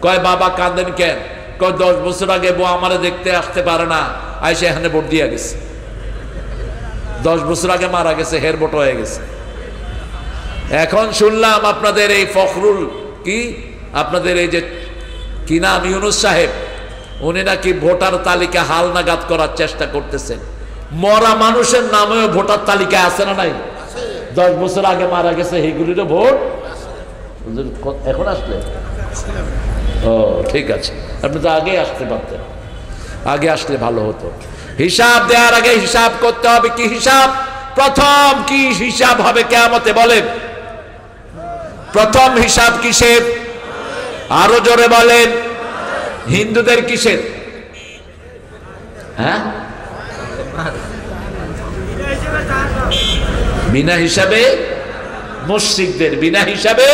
কয় বাবা কাঁদেন কেন? কয় 10 বছর আগে বউ আমারে দেখতে আসতে পারে না, আইসে এখানে ভোট দিয়ে গেছে। 10 বছর আগে মারা গেছে, হের ভোট হয়ে গেছে। এখন শুনলাম আপনাদের এই ফখরুল কি আপনাদের এই যে কি নাম ইউনুস সাহেব, উনি নাকি ভোটার তালিকা হালনাগাদ করার চেষ্টা করতেছেন। মরা মানুষের নামেও ভোটার তালিকায় আছে না নাই? 10 বছর আগে মারা গেছে, এইগুলিরও ভোট এখন আসলে। ও ঠিক আছে, আপনি তো আগে আসতে পারতেন, আগে আসলে ভালো হতো। হিসাব দেওয়ার আগে হিসাব করতে হবে। কি হিসাব? প্রথম কি হিসাব হবে কিয়ামতে বলেন? প্রথম হিসাব কিসের? আরো জোরে বলেন। হিন্দুদের কিসের? হ্যাঁ, বিনা হিসাবে মুশরিকদের, বিনা হিসাবে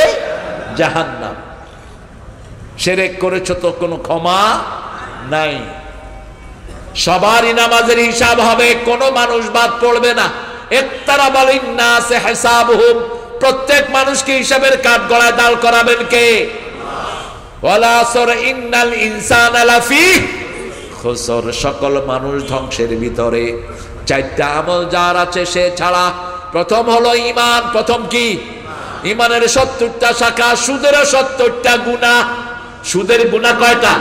জাহান্নাম। শিরক করেছো তো কোনো ক্ষমা নাই। সবারই নামাজের হিসাব হবে, কোনো মানুষ বাদ পড়বে না। ইকতারাবাল লিন-নাসি হিসাবুহুম, প্রত্যেক মানুষকে হিসাবের কাঠগড়ায় দাঁড় করাবেন কে? ওয়াল আসর ইন্নাল ইনসানা লাফি খুসর, সকল মানুষ ধ্বংসের ভিতরে। 4টা আমল যার আছে সে ছাড়া। প্রথম হলো ঈমান। প্রথম কি? ঈমানের 70টা শাখা, সুদের 70টা গুনাহ। সুদের গুনাহ কয়টা?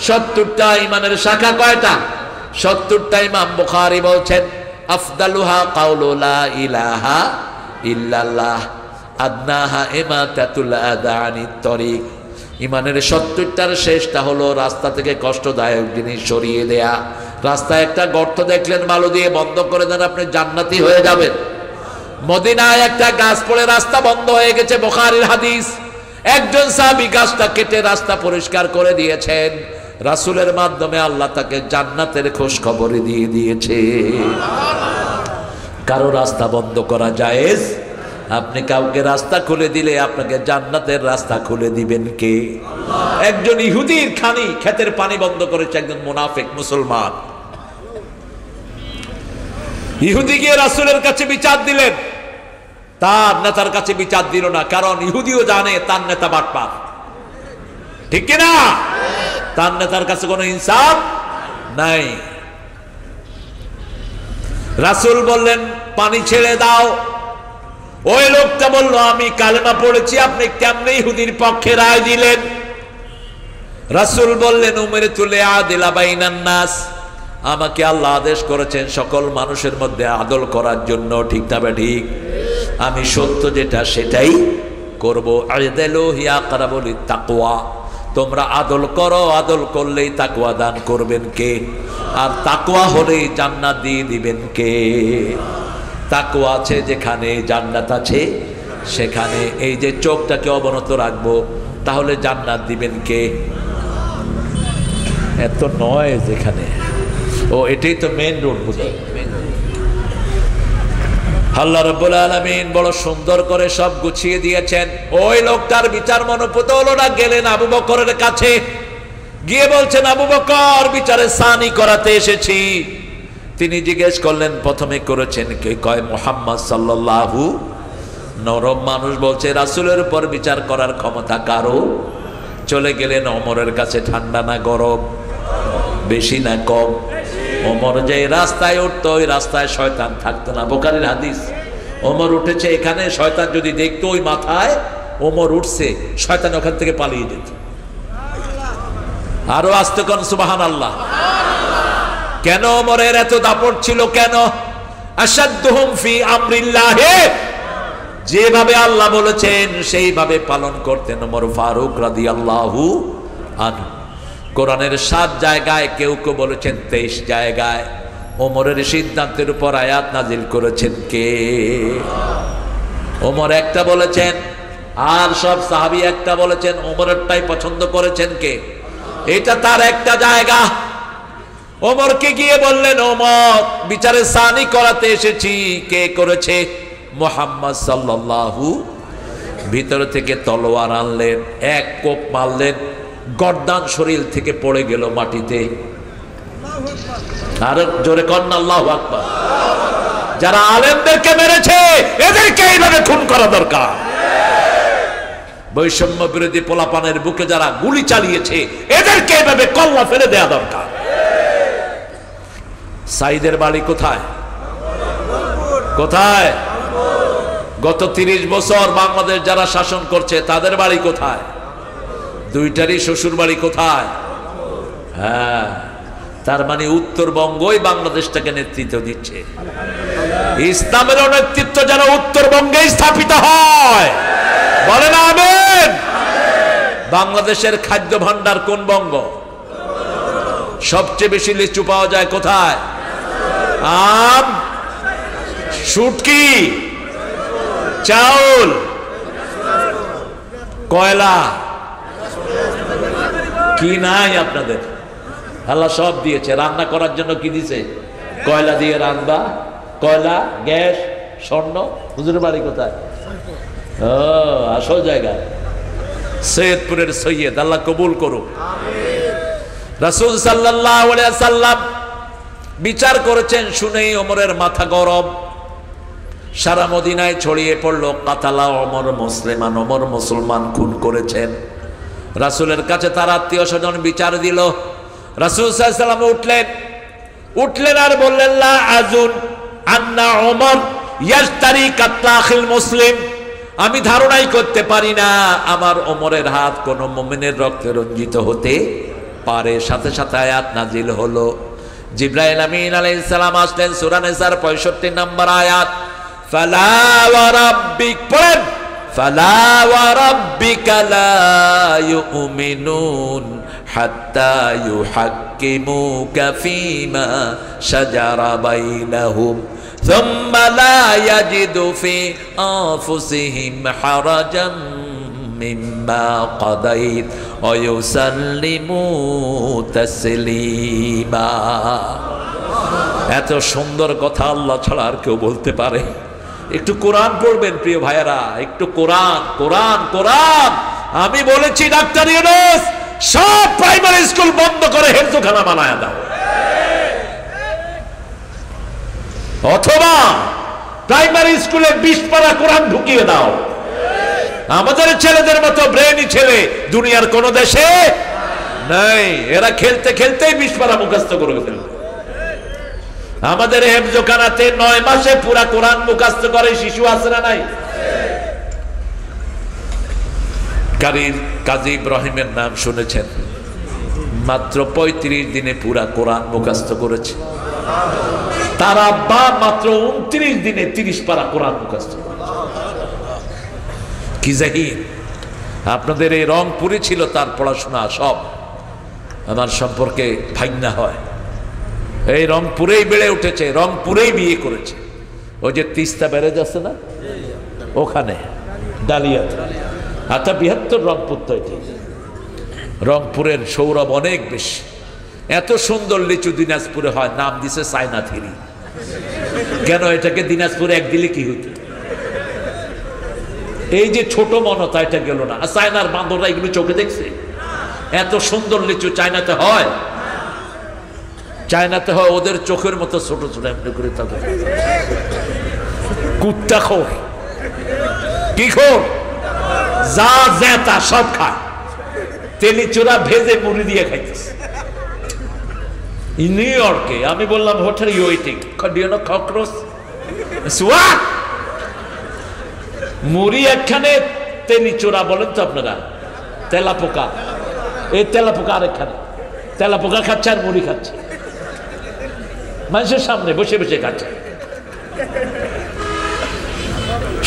70টা। ঈমানের শাখা কয়টা? 70টা। ইমাম বুখারী বলছেন আফদালুহা কাউলু লা ইলাহা ইল্লাল্লাহ আদনাহা ইমাতাতুল আযা আনিত তরিক। ঈমানের 70টার শেষটা হলো রাস্তা থেকে কষ্টদায়ক জিনিস সরিয়ে দেয়া। রাস্তায় একটা গর্ত দেখলেন, বালু দিয়ে বন্ধ করে দেন, আপনি জান্নাতি হয়ে যাবেন। মদিনায় একটা গাছ পড়ে রাস্তা বন্ধ হয়ে গেছে, বুখারীর হাদিস। একজন সাহাবী গাছটা কেটে রাস্তা পরিষ্কার করে দিয়েছেন, রাসূলের মাধ্যমে আল্লাহ তাকে জান্নাতের খোঁজ খবর দিয়ে দিয়েছে। কারো রাস্তা বন্ধ করা জায়েজ? আপনি কাউকে রাস্তা খুলে দিলে আপনাকে জান্নাতের রাস্তা খুলে দিবেন কে? একজন ইহুদির খানি ক্ষেতের পানি বন্ধ করেছে একজন মুনাফিক মুসলমান। ইহুদি গিয়ে রাসূলের কাছে বিচার দিলেন, তার নেতার কাছে বিচার দিল না, কারণ ইহুদিও জানে তার নেতা বাটপার, ঠিক কিনা? তার নেতার কাছে কোনো ইনসাফ নাই। রাসূল বললেন পানি ছেড়ে দাও। ওই লোকটা বলল আমি কালেমা পড়েছি, আপনি কেমনে ইহুদির পক্ষে রায় দিলেন? রাসূল বললেন উমরে তুলে আদিলা বাইনান নাস, আমাকে আল্লাহ আদেশ করেছেন সকল মানুষের মধ্যে আদল করার জন্য, ঠিক না ঠিক? আমি সত্য যেটা সেটাই করব। আদিলু হিয়া আকরাবু লিত্তাকওয়া, তোমরা আদল করো, আদল করলেই তাকওয়া দান করবেন কে? আর তাকওয়া হলেই জান্নাত দিয়ে দিবেন কে? তাকওয়া আছে যেখানে জান্নাত আছে সেখানে। এই যে চোখটাকে অবনত রাখবো, তাহলে জান্নাত দিবেন কে? এত নয় যেখানে, ও এটাই তো মেইন রোড বুঝে। আল্লাহ রাব্বুল আলামিন বড় সুন্দর করে সব গুছিয়ে দিয়েছেন। ওই লোকটার বিচার মনোপুত হলো না, গেলেন আবু বকরের কাছে, গিয়ে বলছেন আবু বকর বিচারে সানি করাতে এসেছি। তিনি জিজ্ঞেস করলেন প্রথমে করেছেন কে? কয় মুহাম্মদ সাল্লাল্লাহু। নরম মানুষ বলছে রাসূলের উপর বিচার করার ক্ষমতা কারো? চলে গেলেন ওমরের কাছে। ঠান্ডা না গরম? বেশি না কম? ওমর যে রাস্তায় উঠতো ওই রাস্তায় শয়তান থাকতো না, বুখারীর হাদিস। ওমর উঠেছে এখানে, শয়তান যদি দেখতো ওই মাথায় ওমর উঠছে, শয়তান ওখান থেকে পালিয়ে যেত। আরো আস্তে কোন সুবহানাল্লাহ। কেন ওমরের এত দাপট ছিল? কেন? আশাদ্দুহুম ফি আমরিল্লাহ, যেভাবে আল্লাহ বলেছেন সেইভাবে পালন করতেন ওমর ফারুক রাদিয়াল্লাহু আনহু। কোরআনের 7 জায়গায়, কেউ কেউ বলেছেন 23 জায়গায় ওমরের সিদ্ধান্তের উপর আয়াত নাজিল করেছেন কে? ওমর একটা বলেছেন, আর সব সাহাবী একটা বলেছেন, ওমরেরটাই পছন্দ করেছেন কে? এটা তার একটা জায়গা। ওমরকে গিয়ে বললেন ওমর বিচারে সানি করাতে এসেছি। কে করেছে? মুহাম্মদ সাল্লাল্লাহু। ভিতর থেকে তলোয়ার আনলেন, এক কোপ মারলেন, গর্দান শরীর থেকে পড়ে গেল মাটিতে। আর জোরে কন্না আল্লাহু আকবার। যারা আলেমদেরকে মেরেছে এদেরকে এইভাবে খুন করা দরকার। বৈষম্য বিরোধী পোলাপানের বুকে যারা গুলি চালিয়েছে এদেরকে এইভাবে কল্লা ফেলে দেয়া দরকার। সাইদের বাড়ি কোথায়? কোথায়? গত 30 বছর বাংলাদেশ যারা শাসন করছে তাদের বাড়ি কোথায়? দুইটারই শ্বশুর বাড়ি কোথায়? হ্যাঁ, তার মানে উত্তরবঙ্গই বাংলাদেশটাকে নেতৃত্ব দিচ্ছে। ইসলামের নেতৃত্ব যেন উত্তরবঙ্গে স্থাপিত হয়, বলেন আমিন। বাংলাদেশের খাদ্য ভান্ডার কোন বঙ্গ? সবচেয়ে বেশি লিচু পাওয়া যায় কোথায়? আম, শুটকি, চাউল, কয়লা। কি নাই আপনাদের? আল্লাহ সব দিয়েছে। রান্না করার জন্য কি দিছে? কয়লা দিয়ে রান্না, কয়লা, গ্যাস, স্বর্ণ। হুজুরের বাড়ি কোথায়? ও, আসল জায়গা সৈয়দপুরের সৈয়দ, আল্লাহ কবুল করুক। রাসূল সাল্লাল্লাহু আলাইহি ওয়াসাল্লাম বিচার করেছেন, শুনেই ওমরের মাথা গরম। সারা মদিনায় ছড়িয়ে পড়লো কাতালা ওমর মুসলিমান, ওমর মুসলমান খুন করেছেন। রাসূলের কাছে তার আত্মীয় স্বজন বিচার দিল। রাসূল সাল্লাল্লাহু আলাইহি ওয়াসাল্লাম উঠলেন আর বললেন লা আযুন আন্না ওমর ইয়াশতারি কাতলাখিল মুসলিম। আমি ধারণাই করতে পারি না আমার ওমরের হাত কোন মুমিনের রক্তে রঞ্জিত হতে পারে। সাথে সাথে আয়াত নাজিল হলো। জিবরাইল আমিন আলাইহিস সালাম আসলেন, সূরা নিসার 65 নম্বর আয়াত। ফালা ওয়া রাব্বিক, পড়েন, ফালা ওয়া রাব্বিকা লা ইউমিনুন হাত্তা ইউহাক্কিমুকা ফীমা শাজারা বাইনাহুম সুম্মা লা ইয়াজিদু ফি আনফুসিহিম হারাজাম মিম্মা কাদাইত ওয়া ইউসাল্লিমু তাসলিমা। এত সুন্দর কথা আল্লাহ ছাড়া আর কেউ বলতে পারে? একটু কোরআন পড়বেন প্রিয় ভাইয়েরা, একটু কোরআন কোরআন কোরআন। আমি বলেছি ডাক্তার ইউনূস সব প্রাইমারি স্কুল বন্ধ করে হেফজখানা বানায় দাও, অথবা প্রাইমারি স্কুলে 20 পারা কোরআন ঢুকিয়ে দাও। আমাদের ছেলেদের মতো ব্রেইনি ছেলে দুনিয়ার কোন দেশে নাই। এরা খেলতে খেলতেই 20 পারা মুখস্থ করে ফেলবে। আমাদের হেফজখানাতে 9 মাসে পুরা কোরআন মুখস্থ করে শিশু আছে না নাই? কাজী ইব্রাহিমের নাম শুনেছেন, মাত্র 35 দিনে পুরা কোরআন মুখস্থ করেছে। তার আব্বা মাত্র 29 দিনে 30 পারা কোরআন মুখস্থ করেছে। কি জাহিদ! আপনাদের এই রংপুরে ছিল তার পড়াশোনা, সব আমার সম্পর্কে ভাইনা হয়। এই রংপুরেই বেড়ে উঠেছে, রংপুরেই বিয়ে করেছে। ওই যে তিস্তা ব্যারেজ আছে না, ওখানে ডালিয়াতে। আচ্ছা 72 রংপুর তো এটি। রংপুরের সৌরভ অনেক বেশি। এত সুন্দর লিচু দিনাজপুরে হয়, নাম দিছে চায়না থিরি। কেন? এটাকে দিনাজপুরে এক দিলে কি হতো? এই যে ছোট মনতা, এটা গেল না। চায়নার বান্দররা এগুলো চোখে দেখছে? এত সুন্দর লিচু চায়নাতে হয়? চায়নাতে হয় ওদের চোখের মতো ছোট ছোট এমনি করে থাকে। কুত্তা খোর, কি খোর, যা জেতা সব খায়। তেলি চোরা ভেজে মুড়ি দিয়ে খাইতেছে। নিউ ইয়র্কে আমি বললাম হোটেল ওয়েটিং কক্রোচ মুড়ি একখানে, তেলি চোরা বলেন তো আপনারা, তেলা পোকা। এই তেলা পোকা আরেকখানে, তেলা পোকা খাচ্ছে আর মুড়ি খাচ্ছে মানুষের সামনে বসে বসে খাচ্ছে।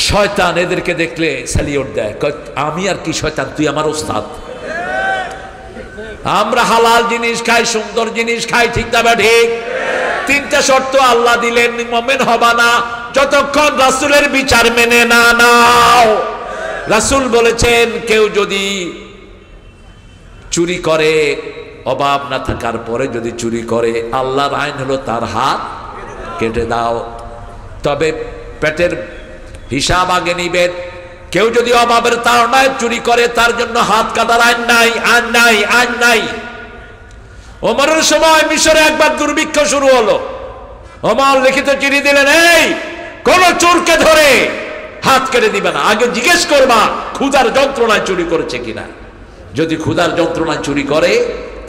শয়তান এদেরকে দেখলে সালিউট দেয়, আমি আর কি শয়তান, তুই আমার ওস্তাদ। আমরা হালাল জিনিস খাই, সুন্দর জিনিস খাই, ঠিক না ঠিক? 3টা শর্ত আল্লাহ দিলেন, মুমিন হবা না যতক্ষণ রাসূলের বিচার মেনে না নাও। রাসূল বলেছেন কেউ যদি চুরি করে, অভাব না থাকার পরে যদি চুরি করে, আল্লাহর আইন হলো তার হাত কেটে দাও। তবে পেটের হিসাব আগে নিবেন। কেউ যদি অভাবের তাড়নায় চুরি করে, তার জন্য হাত কাটার আইন নাই, আইন নাই, আইন নাই। ওমরের সময় মিশরে একবার দুর্ভিক্ষ শুরু হলো। ওমর লিখিত চিঠি দিলেন, এই কোন চোরকে ধরে হাত কেটে দিবে না, আগে জিজ্ঞেস করবা ক্ষুধার যন্ত্রণায় চুরি করেছে কিনা। যদি ক্ষুধার যন্ত্রণায় চুরি করে,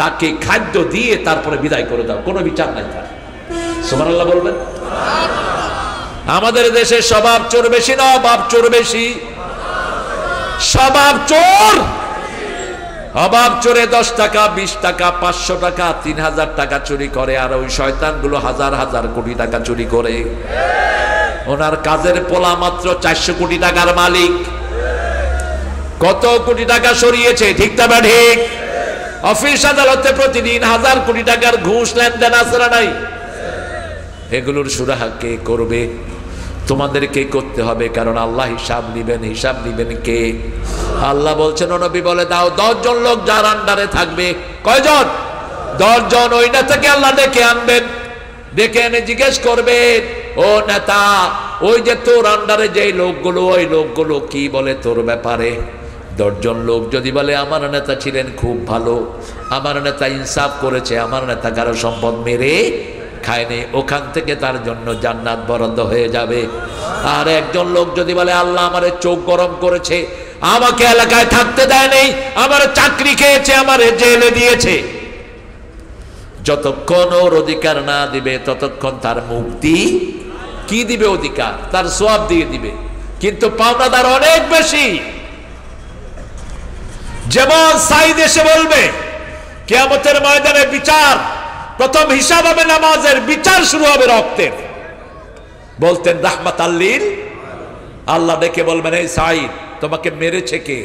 তাকে খাদ্য দিয়ে তারপরে বিদায় করে দাও, কোনো বিচার নাই তার। সুবহানাল্লাহ বলবেন। আমাদের দেশে স্বভাব চোর বেশি না অভাব চোর বেশি? স্বভাব চোর। অভাব চোরে 10 টাকা, 20 টাকা, 500 টাকা, 3000 টাকা চুরি করে। আর ওই শয়তানগুলো হাজার হাজার কোটি টাকা চুরি করে। ওনার কাজের পোলা মাত্র 400 কোটি টাকার মালিক। কত কোটি টাকা সরিয়েছে, ঠিক না ঠিক? অফিস আদালতে প্রতিদিন 1000 কোটি টাকার ঘুষ লেনদেন আছে না নাই? এগুলোর সুরাহা কে করবে? তোমাদেরকে করতে হবে, কারণ আল্লাহ হিসাব নিবেন। হিসাব নিবেন কে? আল্লাহ বলছেন, নবী বলে দাও 10 জন লোক যার আন্ডারে থাকবে। কয়জন? 10 জন। ওই নেতাকে আল্লাহ ডেকে আনবেন, ডেকে এনে জিজ্ঞেস করবেন, ও নেতা, ওই যে তোর আন্ডারে যে লোকগুলো, ওই লোকগুলো কি বলে তোর ব্যাপারে? 10 জন লোক যদি বলে আমার নেতা ছিলেন খুব ভালো, আমার নেতা ইনসাফ করেছে, আমার নেতা কারো সম্পদ মেরে খায়নি, ওখান থেকে তার জন্য জান্নাত বরাদ্দ হয়ে যাবে। আর একজন লোক যদি বলে আল্লাহ আমারে চোখ গরম করেছে, আমাকে এলাকায় থাকতে দেয় নেই, আমার চাকরি খেয়েছে, আমার জেলে দিয়েছে, যতক্ষণ ওর অধিকার না দিবে ততক্ষণ তার মুক্তি কি দিবে? অধিকার, তার সওয়াব দিয়ে দিবে। কিন্তু পাওনাদার অনেক বেশি। যেমন সাইদ এসে বলবে কিয়ামতের ময়দানে বিচার, প্রথম হিসাব হবে নামাজের, বিচার শুরু হবে রক্তের। বলতেন রাহমাতাল লিল, আল্লাহ ডেকে বলবেন, এই সাইদ তোমাকে মেরেছে কে?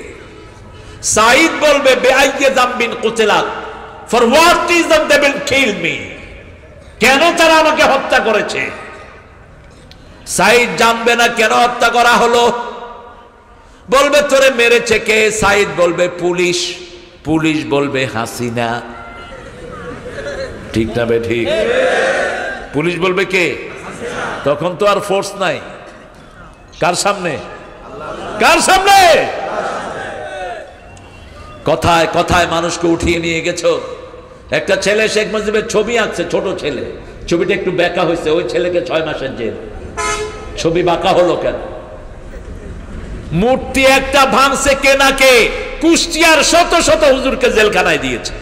সাইদ বলবে বেআইয়ে জামবিন কুতিলাত, For what reason they will kill me? কেন তারা আমাকে হত্যা করেছে? সাইদ জানবে না কেন হত্যা করা হলো। বলবে তোরে মেরেছে কে? সাইদ বলবে পুলিশ। পুলিশ বলবে হাসিনা। ঠিক না বে ঠিক? পুলিশ বলবে কে? তখন তো আর ফোর্স নাই। কার সামনে? কার সামনে? কথায় কথায় মানুষকে উঠিয়ে নিয়ে গেছো। একটা ছেলে শেখ মুজিবের ছবি আঁকছে, ছোট ছেলে, ছবিটা একটু বেঁকা হয়েছে, ওই ছেলেকে 6 মাসের জেল। ছবি বাঁকা হলো কেন? মূর্তি একটা ভাঙছে কেনাকে, কুষ্টিয়ার শত শত হুজুরকে জেলখানায় দিয়েছে।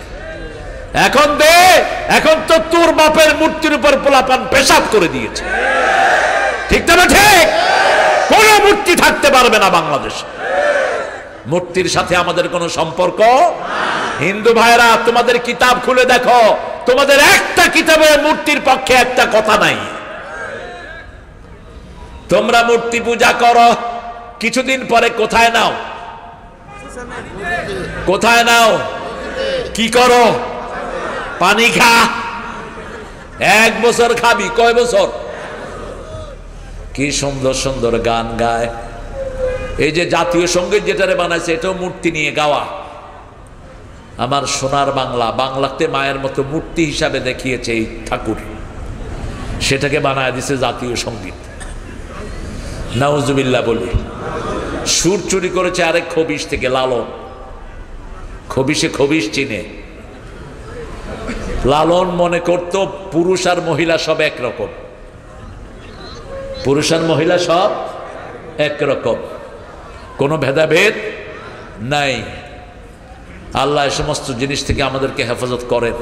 এখন দে, এখন তো তোর বাপের মূর্তির উপর পোলাপান পেশাব করে দিয়েছে। ঠিক না ঠিক? কোন মূর্তি থাকতে পারবে না বাংলাদেশে। মূর্তির সাথে আমাদের কোনো সম্পর্ক। হিন্দু ভাইরা, তোমাদের কিতাব খুলে দেখো, তোমাদের একটা কিতাবে মূর্তির পক্ষে একটা কথা নাই। তোমরা মূর্তি পূজা করো, কিছুদিন পরে কোথায় নাও? কোথায় নাও? কি করো? পানি খা। 1 বছর খাবি, কয় বছর? কি সুন্দর সুন্দর গান গায়। এই যে জাতীয় সঙ্গীত যেটারে বানাইছে, এটাও মূর্তি নিয়ে গাওয়া। আমার সোনার বাংলা, বাংলাতে মায়ের মতো মূর্তি হিসাবে দেখিয়েছে এই ঠাকুর, সেটাকে বানায় দিছে জাতীয় সঙ্গীত। নাউজুবিল্লাহ বলি। সুর চুরি করেছে আরেক খবিশ থেকে, লালন। খবিশে খবিশ চিনে। লালন মনে করত পুরুষ আর মহিলা সব একরকম, পুরুষ আর মহিলা সব একরকম, কোনো ভেদাভেদ নাই। আল্লাহ এই সমস্ত জিনিস থেকে আমাদেরকে হেফাজত করেন।